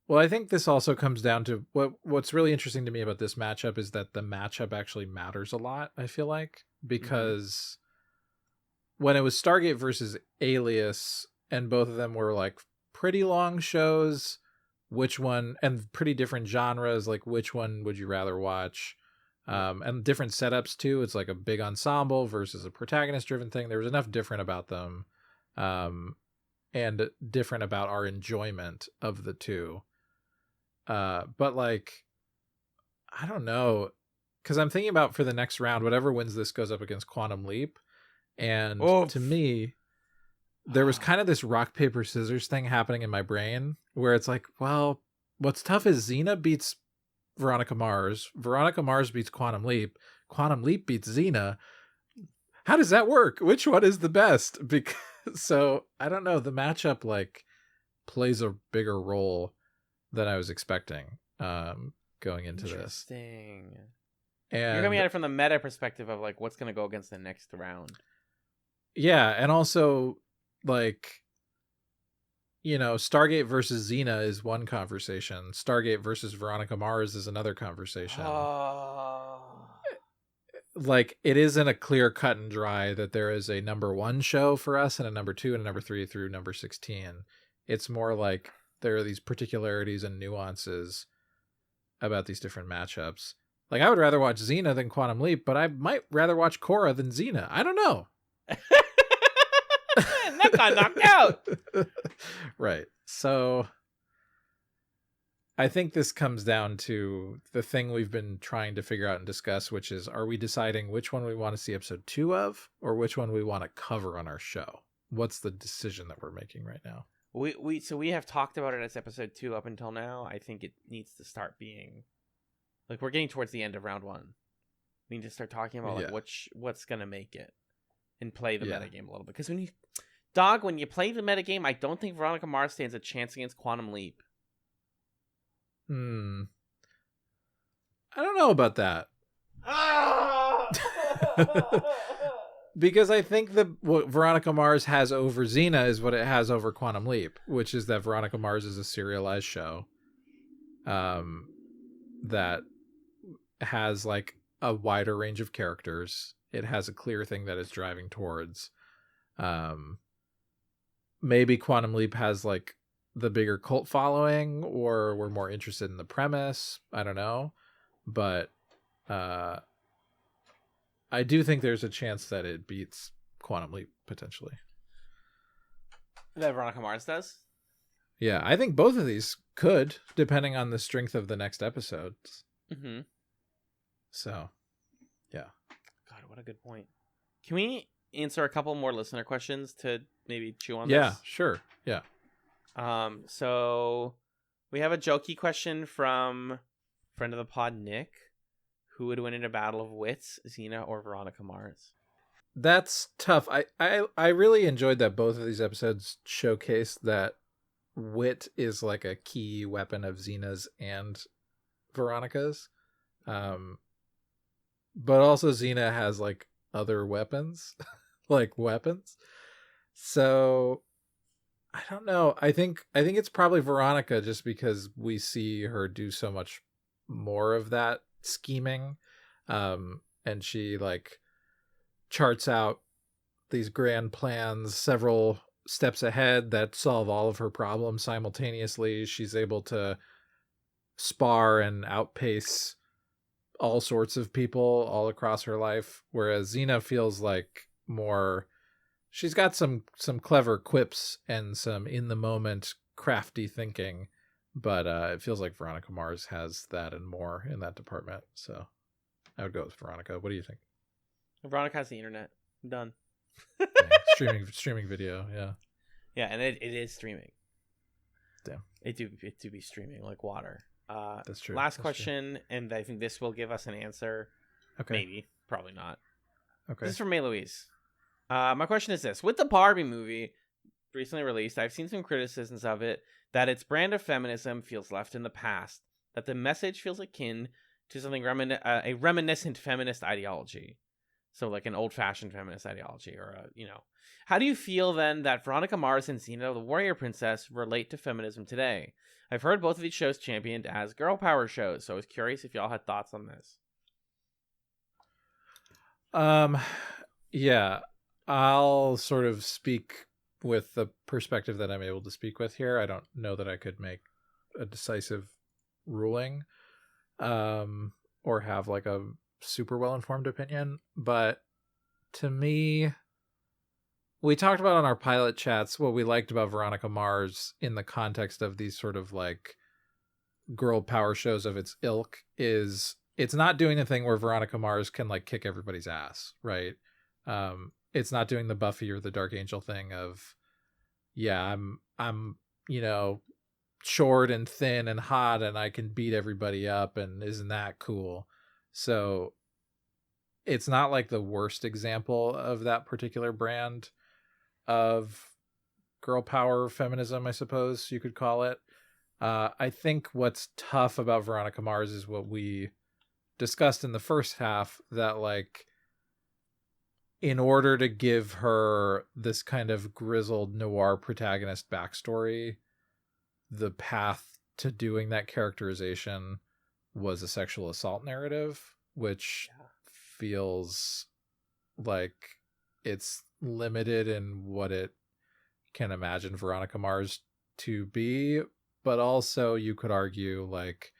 Well, I think this also comes down to what's really interesting to me about this matchup is that the matchup actually matters a lot, I feel like, because when it was Stargate versus Alias, and both of them were like pretty long shows, which one, and pretty different genres, like which one would you rather watch? And different setups too. It's like a big ensemble versus a protagonist driven thing. There was enough different about them, and different about our enjoyment of the two. But like, I don't know, because I'm thinking about for the next round, whatever wins this goes up against Quantum Leap. And to me, there was kind of this rock, paper, scissors thing happening in my brain where it's like, well, what's tough is Xena beats Veronica Mars. Veronica Mars beats Quantum Leap. Quantum Leap beats Xena. How does that work? Which one is the best? So I don't know. The matchup like plays a bigger role than I was expecting going into this. Interesting. And You're coming at it from the meta perspective of like what's going to go against the next round. yeah, and also like, you know, Stargate versus Xena is one conversation. Stargate versus Veronica Mars is another conversation. Like, it isn't a clear cut and dry that there is a number 1 show for us and a number 2 and a number 3 through number 16. It's more like there are these particularities and nuances about these different matchups. Like, I would rather watch Xena than Quantum Leap, but I might rather watch Korra than Xena. I don't know. That got knocked out. Right. So I think this comes down to the thing we've been trying to figure out and discuss, which is, are we deciding which one we want to see episode 2 of, or which one we want to cover on our show? What's the decision that we're making right now? We have talked about it as episode 2 up until now. I think it needs to start being like, we're getting towards the end of round 1. We need to start talking about like what's gonna make it and play the metagame a little bit. Because when you play the metagame, I don't think Veronica Mars stands a chance against Quantum Leap. I don't know about that. Because I think what Veronica Mars has over Xena is what it has over Quantum Leap, which is that Veronica Mars is a serialized show that has like a wider range of characters. It has a clear thing that it's driving towards. Maybe Quantum Leap has like the bigger cult following, or we're more interested in the premise. I don't know. But I do think there's a chance that it beats Quantum Leap potentially. That Veronica Mars does? Yeah, I think both of these could, depending on the strength of the next episodes. Mm-hmm. So, yeah. God, what a good point. Can we answer a couple more listener questions to maybe chew on Yeah, this? sure. Yeah. So we have a jokey question from friend of the pod, Nick. Who would win in a battle of wits, Xena or Veronica Mars? That's tough. I really enjoyed that both of these episodes showcased that wit is like a key weapon of Xena's and Veronica's. But also Xena has like other weapons, like weapons. So I don't know. I think it's probably Veronica, just because we see her do so much more of that scheming. And she like charts out these grand plans several steps ahead that solve all of her problems simultaneously. She's able to spar and outpace all sorts of people all across her life, whereas Xena feels like more, she's got some clever quips and some in the moment crafty thinking, but it feels like Veronica Mars has that and more in that department. So I would go with Veronica. What do you think? Veronica has the internet. Done. Yeah, streaming video. Yeah. Yeah, and it is streaming. Damn. It do be streaming like water. That's true. Last That's question, true. and I think this will give us an answer. Okay. Maybe. Probably not. Okay. This is from May Louise. My question is this. With the Barbie movie recently released, I've seen some criticisms of it that its brand of feminism feels left in the past, that the message feels akin to something a reminiscent feminist ideology. So like an old-fashioned feminist ideology, or how do you feel then that Veronica Mars and Xena the Warrior Princess relate to feminism today? I've heard both of these shows championed as girl power shows, so I was curious if y'all had thoughts on this. Yeah, I'll sort of speak with the perspective that I'm able to speak with here. I don't know that I could make a decisive ruling, or have like a super well-informed opinion, but to me, we talked about on our pilot chats what we liked about Veronica Mars in the context of these sort of like girl power shows of its ilk is it's not doing the thing where Veronica Mars can like kick everybody's ass, right? It's not doing the Buffy or the Dark Angel thing of, yeah, I'm short and thin and hot and I can beat everybody up and isn't that cool? So it's not like the worst example of that particular brand of girl power feminism, I suppose you could call it. I think what's tough about Veronica Mars is what we discussed in the first half, that like in order to give her this kind of grizzled noir protagonist backstory, the path to doing that characterization was a sexual assault narrative, which feels like it's limited in what it can imagine Veronica Mars to be, but also you could argue like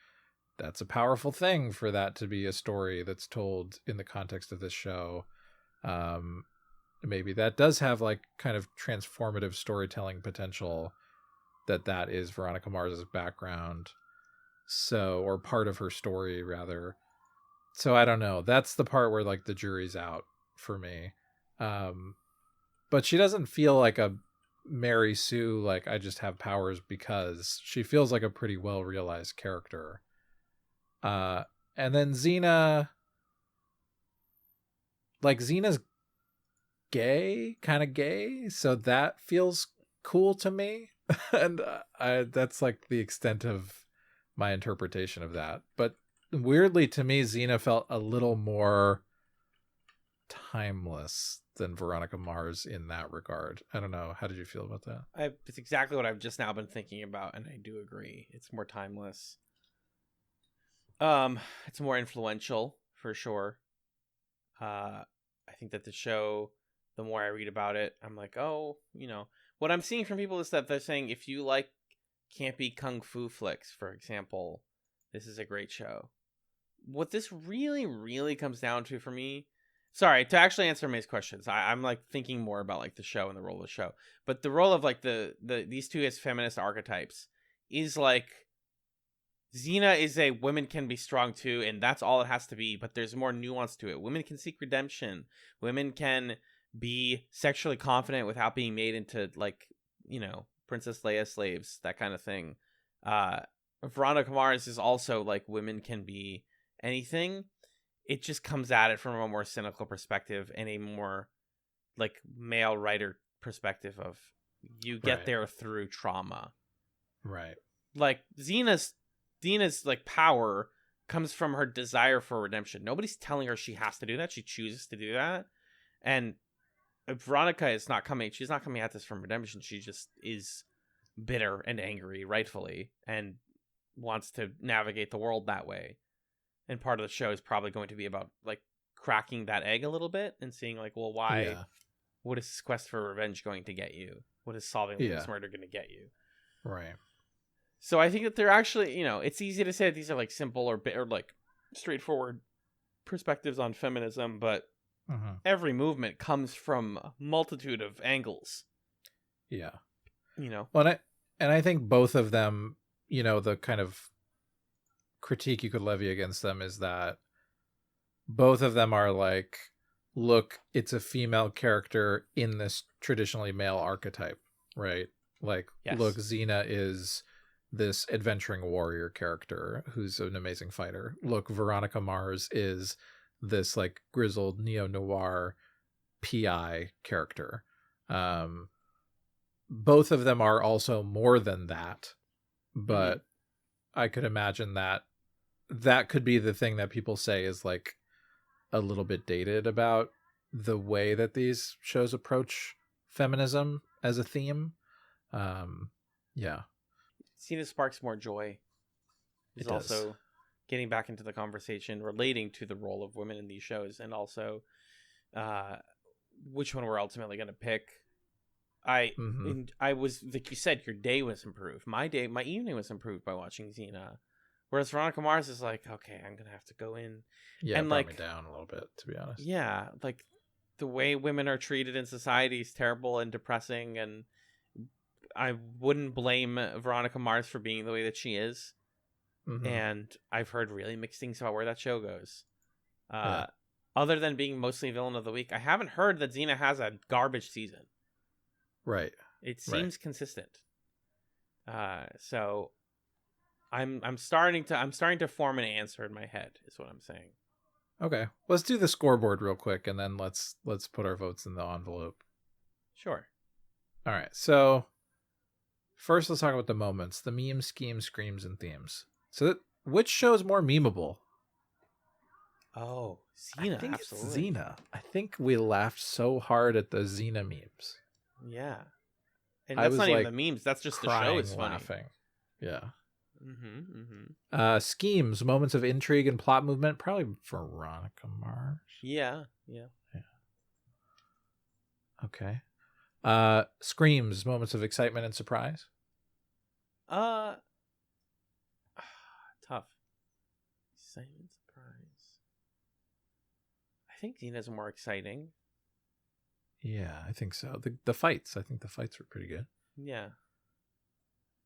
that's a powerful thing for that to be a story that's told in the context of this show. Maybe that does have like kind of transformative storytelling potential, that is Veronica Mars's background, so, or part of her story rather. So I don't know, that's the part where like the jury's out for me. But she doesn't feel like a Mary Sue, like I just have powers because. She feels like a pretty well realized character. And then Xena, like Xena's kind of gay, so that feels cool to me. And that's like the extent of my interpretation of that. But weirdly to me, Xena felt a little more timeless than Veronica Mars in that regard. I don't know. How did you feel about that? It's exactly what I've just now been thinking about, and I do agree. It's more timeless. It's more influential for sure. I think that the show, the more I read about it, I'm like, oh, what I'm seeing from people is that they're saying if you like campy kung fu flicks, for example, this is a great show. What this really, really comes down to for me, sorry, to actually answer May's questions, I'm like thinking more about like the show and the role of the show, but the role of like these two as feminist archetypes is like, Xena is a women can be strong too, and that's all it has to be, but there's more nuance to it. Women can seek redemption. Women can be sexually confident without being made into like, Princess Leia slaves, that kind of thing. Veronica Mars is also like women can be anything. It just comes at it from a more cynical perspective and a more like male writer perspective of you get there through trauma. Right. Like Xena's like power comes from her desire for redemption. Nobody's telling her she has to do that. She chooses to do that. And Veronica is not coming. She's not coming at this from redemption. She just is bitter and angry, rightfully, and wants to navigate the world that way. And part of the show is probably going to be about like cracking that egg a little bit and seeing like, well, why? Yeah. What is this quest for revenge going to get you? What is solving this murder going to get you? Right. So I think that they're actually, it's easy to say that these are like simple or like straightforward perspectives on feminism, but every movement comes from a multitude of angles. Yeah. Well, and I think both of them, the kind of critique you could levy against them is that both of them are like, look, it's a female character in this traditionally male archetype, right? Like, look, Xena is this adventuring warrior character who's an amazing fighter. Look, Veronica Mars is this like grizzled neo-noir PI character. Both of them are also more than that, but I could imagine that could be the thing that people say is like a little bit dated about the way that these shows approach feminism as a theme. Yeah. Xena sparks more joy. It Is does. also getting back into the conversation relating to the role of women in these shows, and also which one we're ultimately going to pick. I was, like you said, your day was improved. My evening was improved by watching Xena. Whereas Veronica Mars is like, okay, I'm gonna have to go in. Yeah, and it brought like me down a little bit, to be honest. Yeah, like the way women are treated in society is terrible and depressing, and I wouldn't blame Veronica Mars for being the way that she is. And I've heard really mixed things about where that show goes. Other than being mostly villain of the week, I haven't heard that Xena has a garbage season. Right. It seems consistent. So I'm starting to form an answer in my head, is what I'm saying. Okay. Let's do the scoreboard real quick, and then let's put our votes in the envelope. Sure. All right. So first, let's talk about the moments, the memes, schemes, screams, and themes. So which show is more memeable? Oh, Xena, I think absolutely. it's Xena. I think we laughed so hard at the Xena memes. Yeah. And I that's was, not even like, the memes. That's just the show Crying, is funny. laughing. Yeah. Mm-hmm. Schemes, moments of intrigue and plot movement. Probably Veronica Mars. Yeah. Okay. Screams, moments of excitement and surprise. Tough. Excitement, surprise. I think Xena's more exciting. Yeah, I think so. The fights. I think the fights were pretty good. Yeah.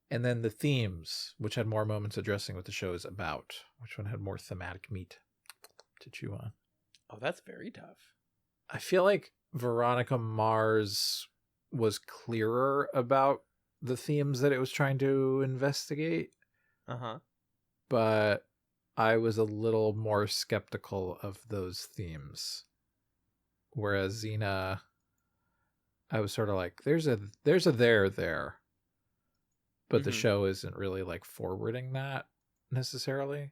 And then the themes, which had more moments addressing what the show is about. Which one had more thematic meat to chew on? Oh, that's very tough. I feel like Veronica Mars was clearer about the themes that it was trying to investigate. But I was a little more skeptical of those themes. Whereas Xena, I was sort of like, there's a there. But the show isn't really like forwarding that necessarily.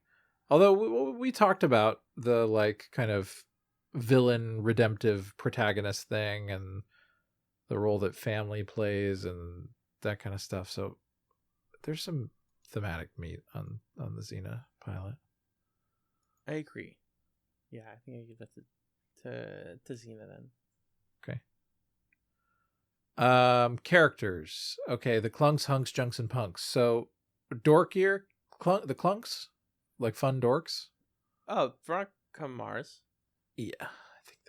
Although we talked about the like kind of villain redemptive protagonist thing and the role that family plays and that kind of stuff. So there's some thematic meat on the Xena pilot. I agree. Yeah, I think I give that to Xena then. Okay. Characters. Okay, the clunks, hunks, junks, and punks. So dorkier, the clunks, like fun dorks. Oh, Veronica Mars. Yeah,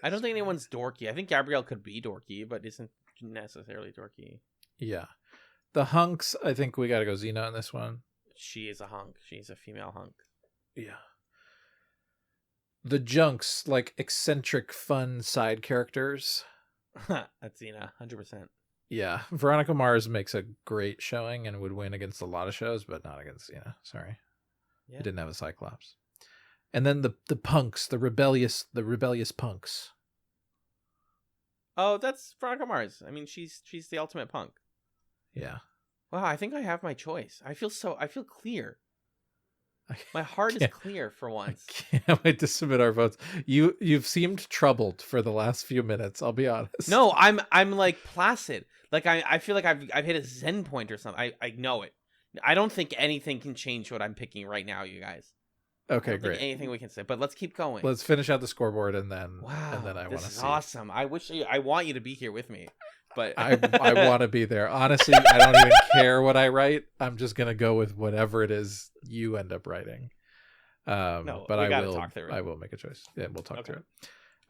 I don't think anyone's dorky. I think Gabrielle could be dorky, but isn't necessarily dorky. Yeah. The hunks, I think we got to go Xena on this one. She is a hunk. She's a female hunk. Yeah. The junks, like eccentric, fun side characters. That's Xena, 100%. Yeah. Veronica Mars makes a great showing and would win against a lot of shows, but not against Xena. Sorry. Yeah. It didn't have a Cyclops. And then the punks, the rebellious punks. Oh, that's Veronica Mars. I mean, she's the ultimate punk. Yeah. Wow, I think I have my choice. I feel clear. My heart is clear for once. I can't wait to submit our votes. You've seemed troubled for the last few minutes, I'll be honest. No, I'm like placid. Like I feel like I've hit a zen point or something. I know it. I don't think anything can change what I'm picking right now, you guys. Okay, I don't great. think anything we can say, but let's keep going. Let's finish out the scoreboard and then wow, and then I want to this is see. awesome. I want you to be here with me, but I want to be there. Honestly, I don't even care what I write. I'm just gonna go with whatever it is you end up writing. No, but we I gotta will. talk through it. I will make a choice. Yeah, we'll talk Okay. through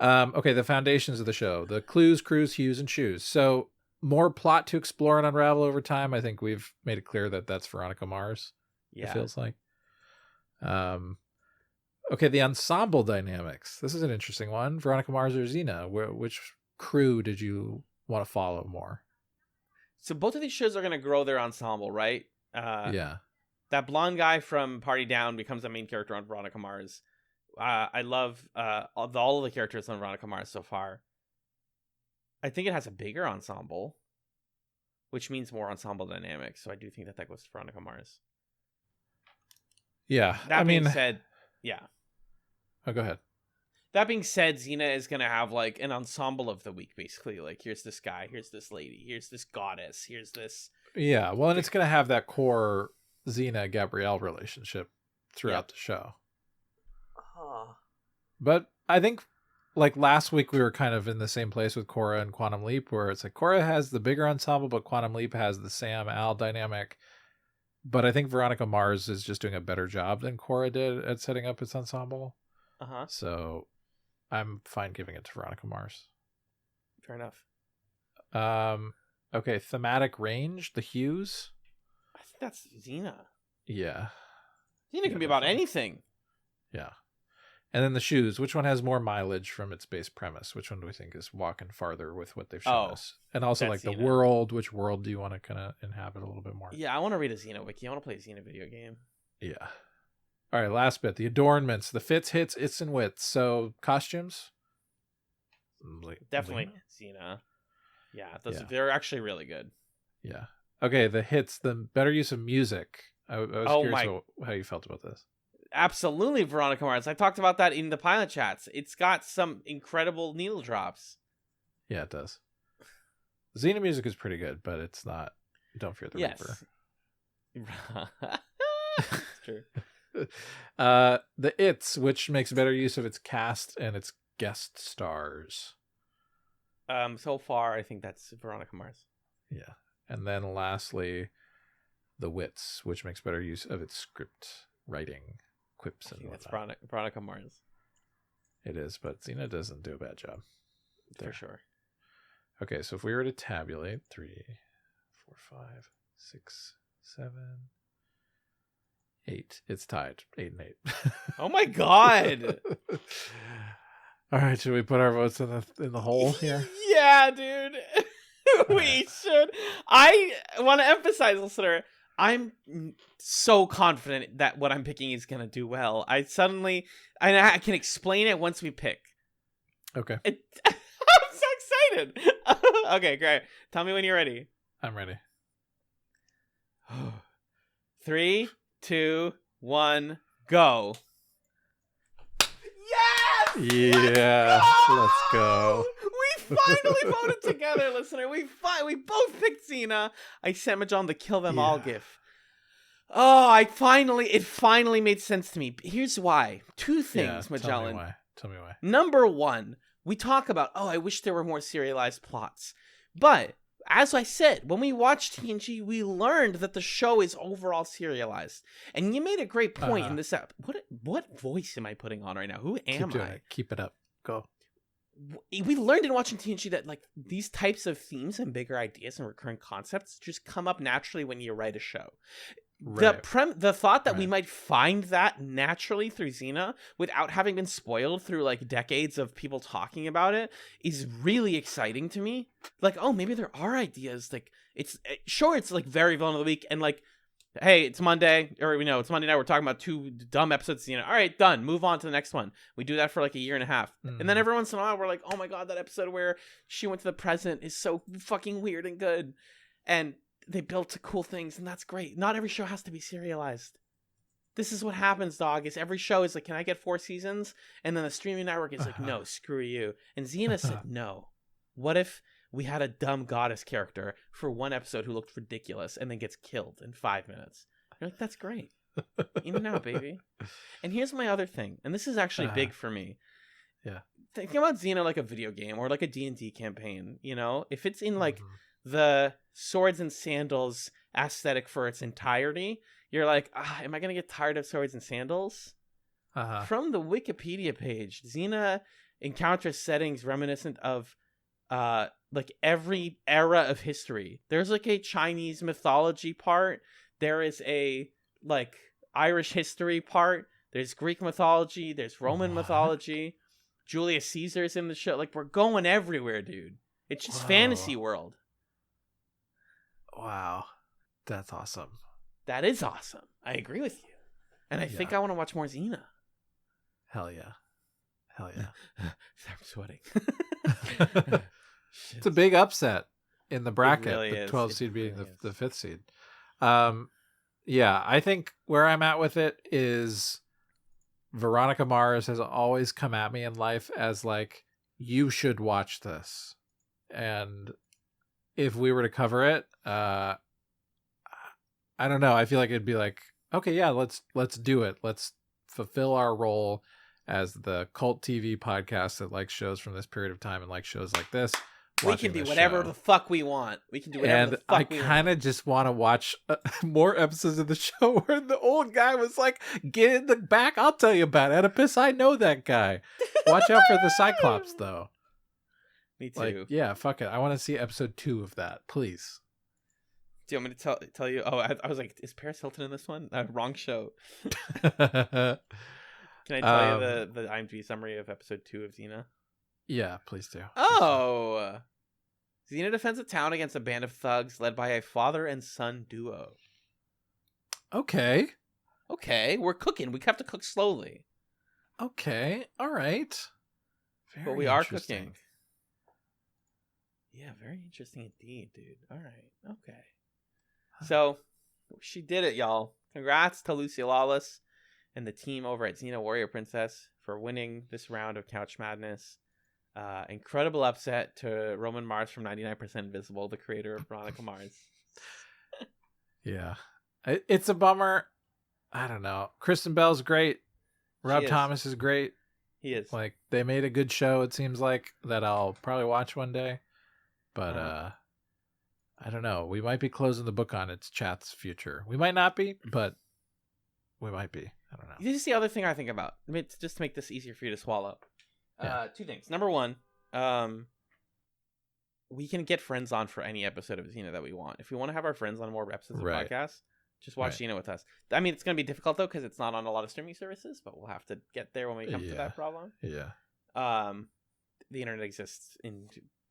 it. Okay, the foundations of the show: the clues, crews, hues, and shoes. So more plot to explore and unravel over time. I think we've made it clear that that's Veronica Mars. Yeah. It feels like. Okay, the ensemble dynamics. This is an interesting one. Veronica Mars or Xena? Which crew did you want to follow more? So both of these shows are going to grow their ensemble, right? Yeah. That blonde guy from Party Down becomes the main character on Veronica Mars. I love all of the characters on Veronica Mars so far. I think it has a bigger ensemble, which means more ensemble dynamics. So I do think that goes to Veronica Mars. Yeah. That being said, yeah. Oh, go ahead. That being said, Xena is gonna have like an ensemble of the week, basically. Like, here's this guy, here's this lady, here's this goddess, here's this. Yeah, well, and it's going to have that core Xena Gabrielle relationship throughout the show. But I think, like last week, we were kind of in the same place with Korra and Quantum Leap, where it's like Korra has the bigger ensemble, but Quantum Leap has the Sam Al dynamic. But I think Veronica Mars is just doing a better job than Korra did at setting up its ensemble. So I'm fine giving it to Veronica Mars. Fair enough. Okay, thematic range, the hues. I think that's Xena. Yeah. Xena can be about definitely. anything. Yeah. And then the shoes. Which one has more mileage from its base premise? Which one do we think is walking farther with what they've shown us? And also, like, that's the Xena. world. Which world do you want to kind of inhabit a little bit more? Yeah, I want to read a Xena wiki. I want to play a Xena video game. Yeah. All right, last bit. The adornments. The fits, hits, its, and widths. So, costumes? Definitely Lena? Xena. Yeah, they're actually really good. Yeah. Okay, the hits. The better use of music. I was curious how you felt about this. Absolutely, Veronica Mars. I talked about that in the pilot chats. It's got some incredible needle drops. Yeah, it does. Xena music is pretty good, but it's not Don't Fear the Reaper. It's true. The It's, which makes better use of its cast and its guest stars. So far, I think that's Veronica Mars. Yeah. And then lastly, the Wits, which makes better use of its script writing, quips, and That's whatnot. Veronica Mars. It is, but Xena doesn't do a bad job. For sure. Okay, so if we were to tabulate 3, 4, 5, 6, 7, 8, it's tied 8 and 8. Oh my god! All right, should we put our votes in the hole here? Yeah, dude. We should. I want to emphasize, listener, I'm so confident that what I'm picking is going to do well. I can explain it once we pick. Okay. I'm so excited. Okay, great. Tell me when you're ready. I'm ready. 3, 2, 1, go. Yes! Yeah, let's go. We finally voted together, listener. We both picked Xena. I sent Mahjong the Kill Them All gif. Oh, it finally made sense to me. Here's why. 2 things, Magellan. Tell me why. Number 1, we talk about, I wish there were more serialized plots. But, as I said, when we watched TNG, we learned that the show is overall serialized. And you made a great point in this app. What voice am I putting on right now? Who am I? Keep it up. Go. We learned in watching TNG that like these types of themes and bigger ideas and recurring concepts just come up naturally when you write a show. Right. The thought that we might find that naturally through Xena without having been spoiled through like decades of people talking about it is really exciting to me. Like, maybe there are ideas. Like, it's like very villain of the week, and like, hey, it's Monday, or we know it's Monday night. We're talking about 2 dumb episodes of Xena. All right, done. Move on to the next one. We do that for like a year and a half, and then every once in a while, we're like, oh my god, that episode where she went to the present is so fucking weird and good, and they built to cool things, and that's great. Not every show has to be serialized. This is what happens, dog, is every show is like, can I get 4 seasons? And then the streaming network is like, no, screw you. And Xena said, no. What if we had a dumb goddess character for 1 episode who looked ridiculous and then gets killed in 5 minutes? You're like, that's great. In and out, baby. And here's my other thing, and this is actually big for me. Yeah. Think about Xena like a video game or like a D&D campaign, you know? If it's in like the swords and sandals aesthetic for its entirety, you're like, am I going to get tired of swords and sandals? From the Wikipedia page, Xena encounters settings reminiscent of like every era of history. There's like a Chinese mythology part. There is a like Irish history part. There's Greek mythology. There's Roman mythology. Julius Caesar's in the show. Like, we're going everywhere, dude. It's just fantasy world. Wow. That's awesome. That is awesome. I agree with you. And I think I want to watch more Xena. Hell yeah. I'm sweating. It's a big upset in the bracket. really the is. 12th It seed beating really the 5th seed. Yeah, I think where I'm at with it is Veronica Mars has always come at me in life as like, you should watch this. And if we were to cover it, I don't know. I feel like it'd be like, okay, yeah, let's do it. Let's fulfill our role as the cult TV podcast that likes shows from this period of time and likes shows like this. We can do whatever the fuck we want. We can do whatever the fuck we want. I kind of just want to watch more episodes of the show where the old guy was like, get in the back, I'll tell you about Oedipus. I know that guy. Watch out for the Cyclops, though. Me too. Like, yeah, fuck it. I want to see episode 2 of that, please. Do you want me to tell you? Oh, I was like, is Paris Hilton in this one? Wrong show. Can I tell you the IMDb summary of episode 2 of Xena? Yeah, please do. Oh! Xena defends a town against a band of thugs led by a father and son duo. Okay, we're cooking. We have to cook slowly. Okay, all right. But we are cooking. Yeah, very interesting indeed, dude. All right, okay. So, she did it, y'all. Congrats to Lucy Lawless and the team over at Xena Warrior Princess for winning this round of Couch Madness. Incredible upset to Roman Mars from 99% Invisible, the creator of Veronica Mars. Yeah. It's a bummer. I don't know. Kristen Bell's great. Rob Thomas is great. He is. Like, they made a good show, it seems like, that I'll probably watch one day. But, I don't know. We might be closing the book on its Chatz future. We might not be, but we might be. I don't know. This is the other thing I think about. I mean, just to make this easier for you to swallow. Yeah. 2 things. Number 1, we can get friends on for any episode of Xena that we want. If we want to have our friends on more episodes of the podcast, just watch Xena with us. I mean, it's going to be difficult, though, because it's not on a lot of streaming services, but we'll have to get there when we come to that problem. Yeah. The internet exists in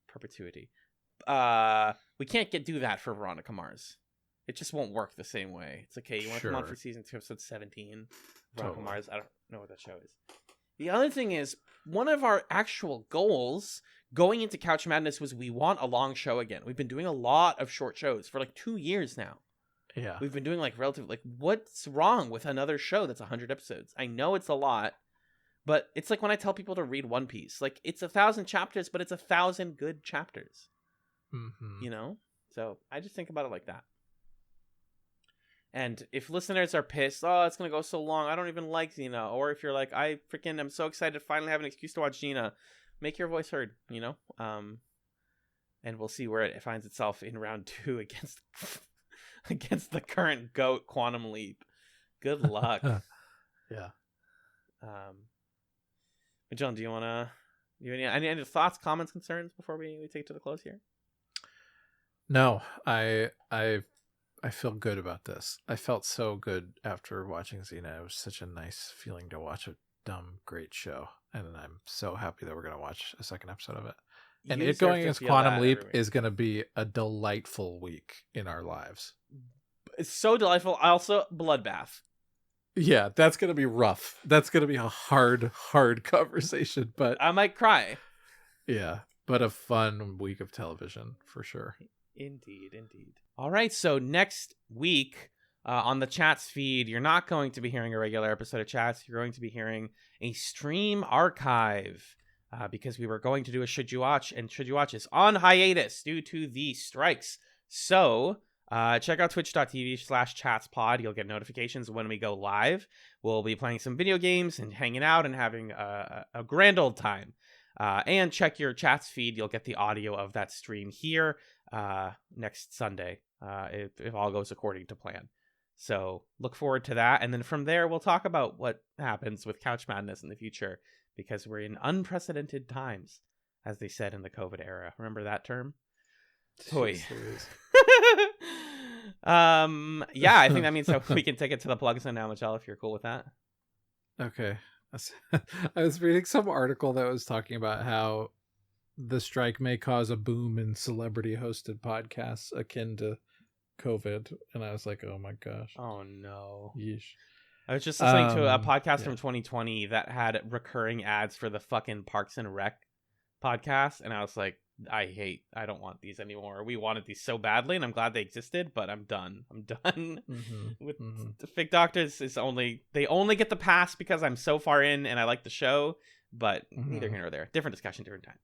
perpetuity. We can't do that for Veronica Mars. It just won't work the same way. It's okay, you want to come on for season 2, episode 17. Veronica Mars, I don't know what that show is. The other thing is, one of our actual goals going into Couch Madness was we want a long show again. We've been doing a lot of short shows for like 2 years now. Yeah. We've been doing like what's wrong with another show that's 100 episodes? I know it's a lot, but it's like when I tell people to read One Piece. Like, it's 1,000 chapters, but it's 1,000 good chapters. Mm-hmm. You know? So I just think about it like that. And if listeners are pissed, oh, it's going to go so long, I don't even like Xena. Or if you're like, I freaking am so excited to finally have an excuse to watch Xena, make your voice heard, you know? And we'll see where it finds itself in round 2 against the current GOAT Quantum Leap. Good luck. Yeah. John, do you want to... Any thoughts, comments, concerns before we take it to the close here? No, I feel good about this. I felt so good after watching Xena. It was such a nice feeling to watch a dumb, great show. And I'm so happy that we're going to watch a second episode of it. And it going against Quantum Leap is going to be a delightful week in our lives. It's so delightful. Also, Bloodbath. Yeah, that's going to be rough. That's going to be a hard conversation. But I might cry. Yeah, but a fun week of television for sure. Indeed. All right, so next week on the Chatz feed, you're not going to be hearing a regular episode of Chatz. You're going to be hearing a stream archive because we were going to do a Should You Watch, and Should You Watch is on hiatus due to the strikes. So check out twitch.tv/chatspod. You'll get notifications when we go live. We'll be playing some video games and hanging out and having a grand old time. And check your Chatz feed. You'll get the audio of that stream here next Sunday if all goes according to plan. So look forward to that. And then from there, we'll talk about what happens with Couch Madness in the future, because we're in unprecedented times, as they said in the COVID era. Remember that term? Toy. Yeah, I think that means that we can take it to the plugs now, Michelle, if you're cool with that. Okay. I was reading some article that was talking about how the strike may cause a boom in celebrity hosted podcasts akin to COVID. And I was like, oh my gosh. Oh no. Yeesh. I was just listening to a podcast from 2020 that had recurring ads for the fucking Parks and Rec podcast. And I was like, I don't want these anymore. We wanted these so badly, and I'm glad they existed, but I'm done. I'm done with the Fig Doctors. They only get the pass because I'm so far in and I like the show, but neither here nor there. Different discussion, different time.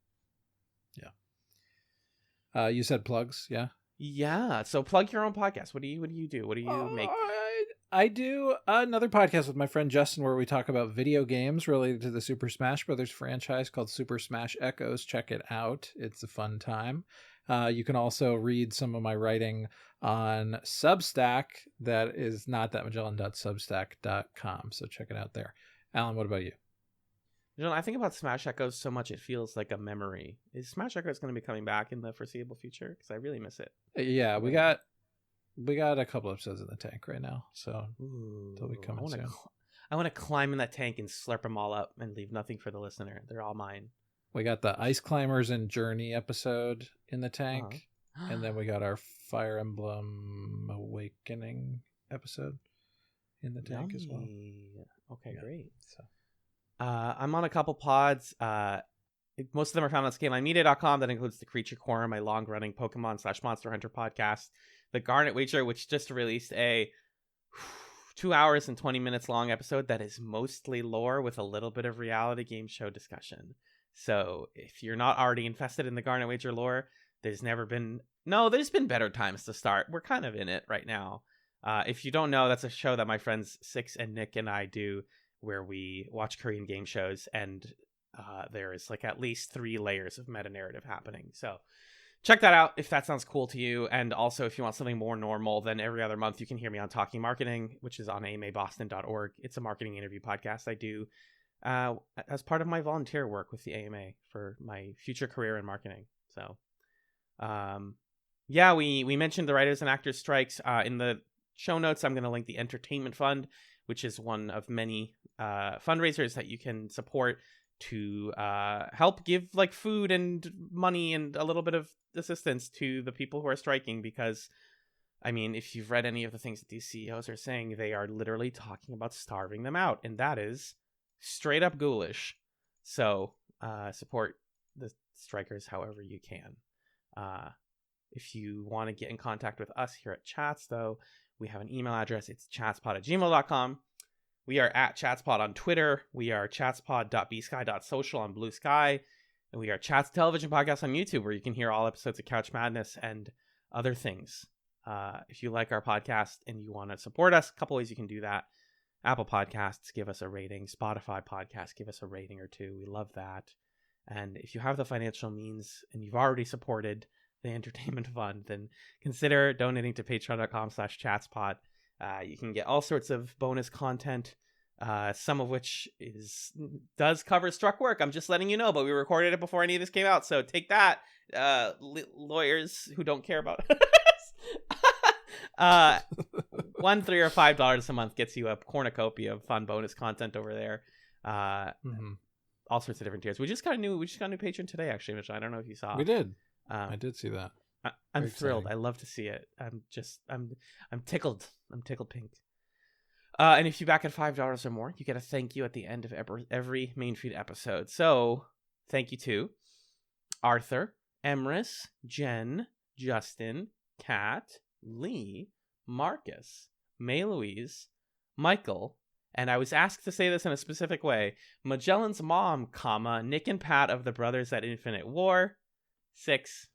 Yeah. You said plugs, yeah? Yeah. So plug your own podcast. What do you do? What do you make? I do another podcast with my friend Justin where we talk about video games related to the Super Smash Brothers franchise called Super Smash Echoes. Check it out. It's a fun time. You can also read some of my writing on Substack. That is notthatmagellan.substack.com. So check it out there. Alan, what about you? I think about Smash Echoes so much it feels like a memory. Is Smash Echoes going to be coming back in the foreseeable future? Because I really miss it. Yeah, we got a couple episodes in the tank right now, so they'll be coming soon. I want to climb in that tank and slurp them all up and leave nothing for the listener. They're all mine. We got the Ice Climbers and Journey episode in the tank, and then we got our Fire Emblem Awakening episode in the tank as well. Okay, great. So, I'm on a couple pods. Most of them are found on ScaleLineMedia.com. That includes the Creature Corner, my long-running Pokemon/Monster Hunter podcast. The Garnet Wager, which just released a 2 hours and 20 minutes long episode that is mostly lore with a little bit of reality game show discussion. So if you're not already infested in the Garnet Wager lore, there's been better times to start. We're kind of in it right now. If you don't know, that's a show that my friends Six and Nick and I do where we watch Korean game shows, and there is like at least 3 layers of meta narrative happening. So check that out if that sounds cool to you. And also, if you want something more normal than every other month, you can hear me on Talking Marketing, which is on amaboston.org. It's a marketing interview podcast I do as part of my volunteer work with the AMA for my future career in marketing. So, we mentioned the writers and actors strikes. In the show notes, I'm going to link the Entertainment Fund, which is one of many fundraisers that you can support to help give like food and money and a little bit of assistance to the people who are striking, because I mean, if you've read any of the things that these CEOs are saying, they are literally talking about starving them out, and that is straight up ghoulish. So support the strikers however you can. If you want to get in contact with us here at Chatz, though, we have an email address. It's chatspod@gmail.com. We are at Chatspod on Twitter. We are chatspod.bsky.social on Blue Sky. And we are Chatz Television Podcast on YouTube, where you can hear all episodes of Couch Madness and other things. If you like our podcast and you want to support us, a couple ways you can do that. Apple Podcasts, give us a rating. Spotify Podcasts, give us a rating or 2. We love that. And if you have the financial means and you've already supported the Entertainment Fund, then consider donating to patreon.com/chatspod. You can get all sorts of bonus content, some of which does cover Struck work. I'm just letting you know, but we recorded it before any of this came out, so take that, lawyers who don't care about us. $1, $3, or $5 a month gets you a cornucopia of fun bonus content over there. All sorts of different tiers. We just got a new patron today, actually, which I don't know if you saw. We did. I did see that. I'm thrilled. I love to see it. I'm tickled. I'm tickled pink. And if you back at $5 or more, you get a thank you at the end of every main feed episode. So thank you to Arthur, Emrys, Jen, Justin, Kat, Lee, Marcus, May Louise, Michael, and I was asked to say this in a specific way, Magellan's mom, Nick and Pat of the Brothers at Infinite War, 6,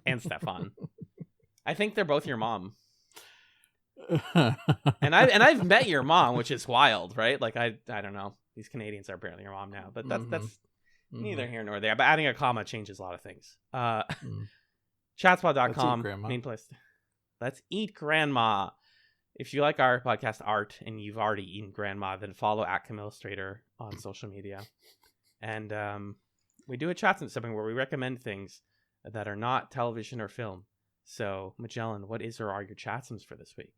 and Stefan. I think they're both your mom. and I've met your mom, which is wild, right? Like I don't know. These Canadians are apparently your mom now, but that's neither here nor there. But adding a comma changes a lot of things. Chatspod.com, main place. Let's eat grandma. If you like our podcast art and you've already eaten grandma, then follow @CamilleStrader on social media. And we do a Chatz and something where we recommend things that are not television or film. So, Magellan, what is or are your Chatsums for this week?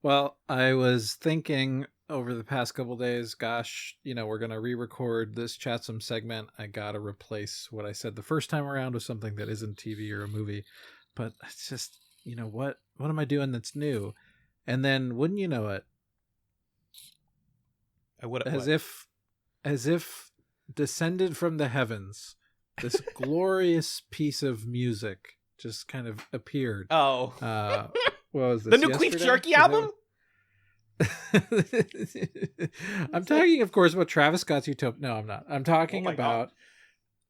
Well, I was thinking over the past couple days, gosh, we're going to re-record this Chatsum segment. I got to replace what I said the first time around with something that isn't TV or a movie. But it's just, what am I doing that's new? And then, wouldn't you know it? As if descended from the heavens this glorious piece of music just kind of appeared. Oh. What was this? The new Queef Jerky album? I'm talking, of course, about Travis Scott's Utopia. No, I'm not. I'm talking about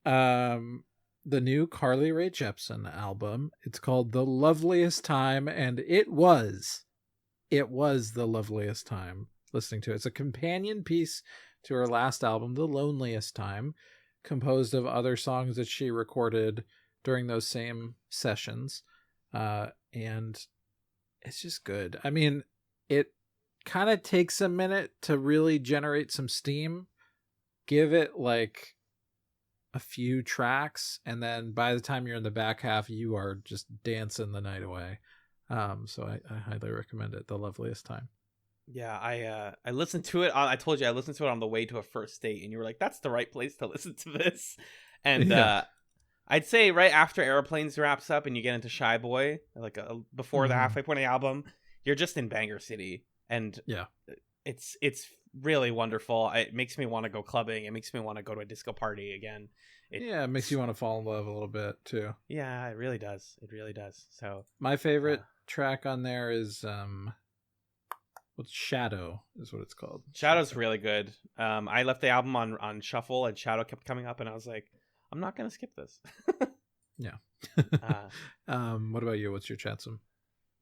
the new Carly Rae Jepsen album. It's called The Loveliest Time, and it was the loveliest time listening to it. It's a companion piece to her last album, The Loneliest Time, composed of other songs that she recorded during those same sessions. And it's just good. I mean, it kind of takes a minute to really generate some steam. Give it like a few tracks, and then by the time you're in the back half, you are just dancing the night away. So I highly recommend it. The Loveliest Time. Yeah, I listened to it. I told you I listened to it on the way to a first date, and you were like, "That's the right place to listen to this." And I'd say right after Airplanes wraps up and you get into Shy Boy, like before the halfway point of the album, you're just in Banger City, and it's really wonderful. It makes me want to go clubbing. It makes me want to go to a disco party again. It makes you want to fall in love a little bit too. Yeah, it really does. It really does. So my favorite track on there is what's Shadow is what it's called. Shadow's really good. I left the album on shuffle, and Shadow kept coming up, and I was like, I'm not gonna skip this. Yeah. What about you? What's your chatsum?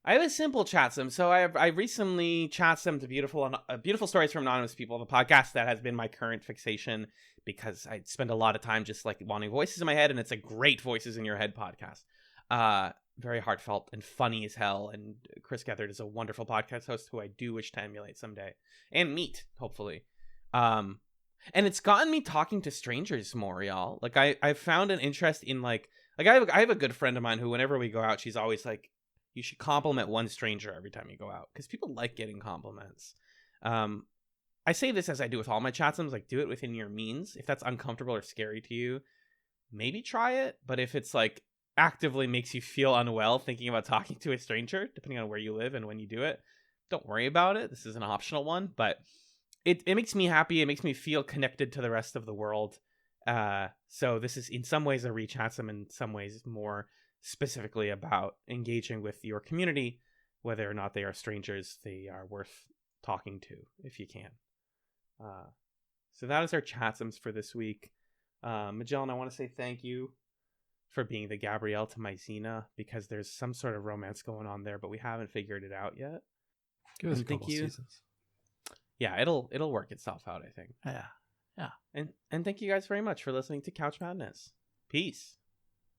I have a simple chatsum. So I recently chatsum to beautiful stories from anonymous people, the podcast that has been my current fixation, because I spend a lot of time just like wanting voices in my head, and it's a great voices in your head podcast. Very heartfelt and funny as hell. And Chris Gethard is a wonderful podcast host who I do wish to emulate someday and meet, hopefully. And it's gotten me talking to strangers more, y'all. Like I've found an interest in I have a good friend of mine who, whenever we go out, she's always like, you should compliment one stranger every time you go out, because people like getting compliments. I say this as I do with all my chatsums, like, do it within your means. If that's uncomfortable or scary to you, maybe try it. But if it's like actively makes you feel unwell thinking about talking to a stranger, depending on where you live and when you do it, don't worry about it. This is an optional one, but it makes me happy. It makes me feel connected to the rest of the world. So this is in some ways a rechatsum, in some ways more specifically about engaging with your community, whether or not they are strangers they are worth talking to, if you can. So that is our chatsums for this week. Magellan, I want to say thank you for being the Gabrielle to my Xena, because there's some sort of romance going on there, but we haven't figured it out yet. Give us a couple seasons. Yeah, it'll work itself out, I think. Yeah. And thank you guys very much for listening to Couch Madness. Peace.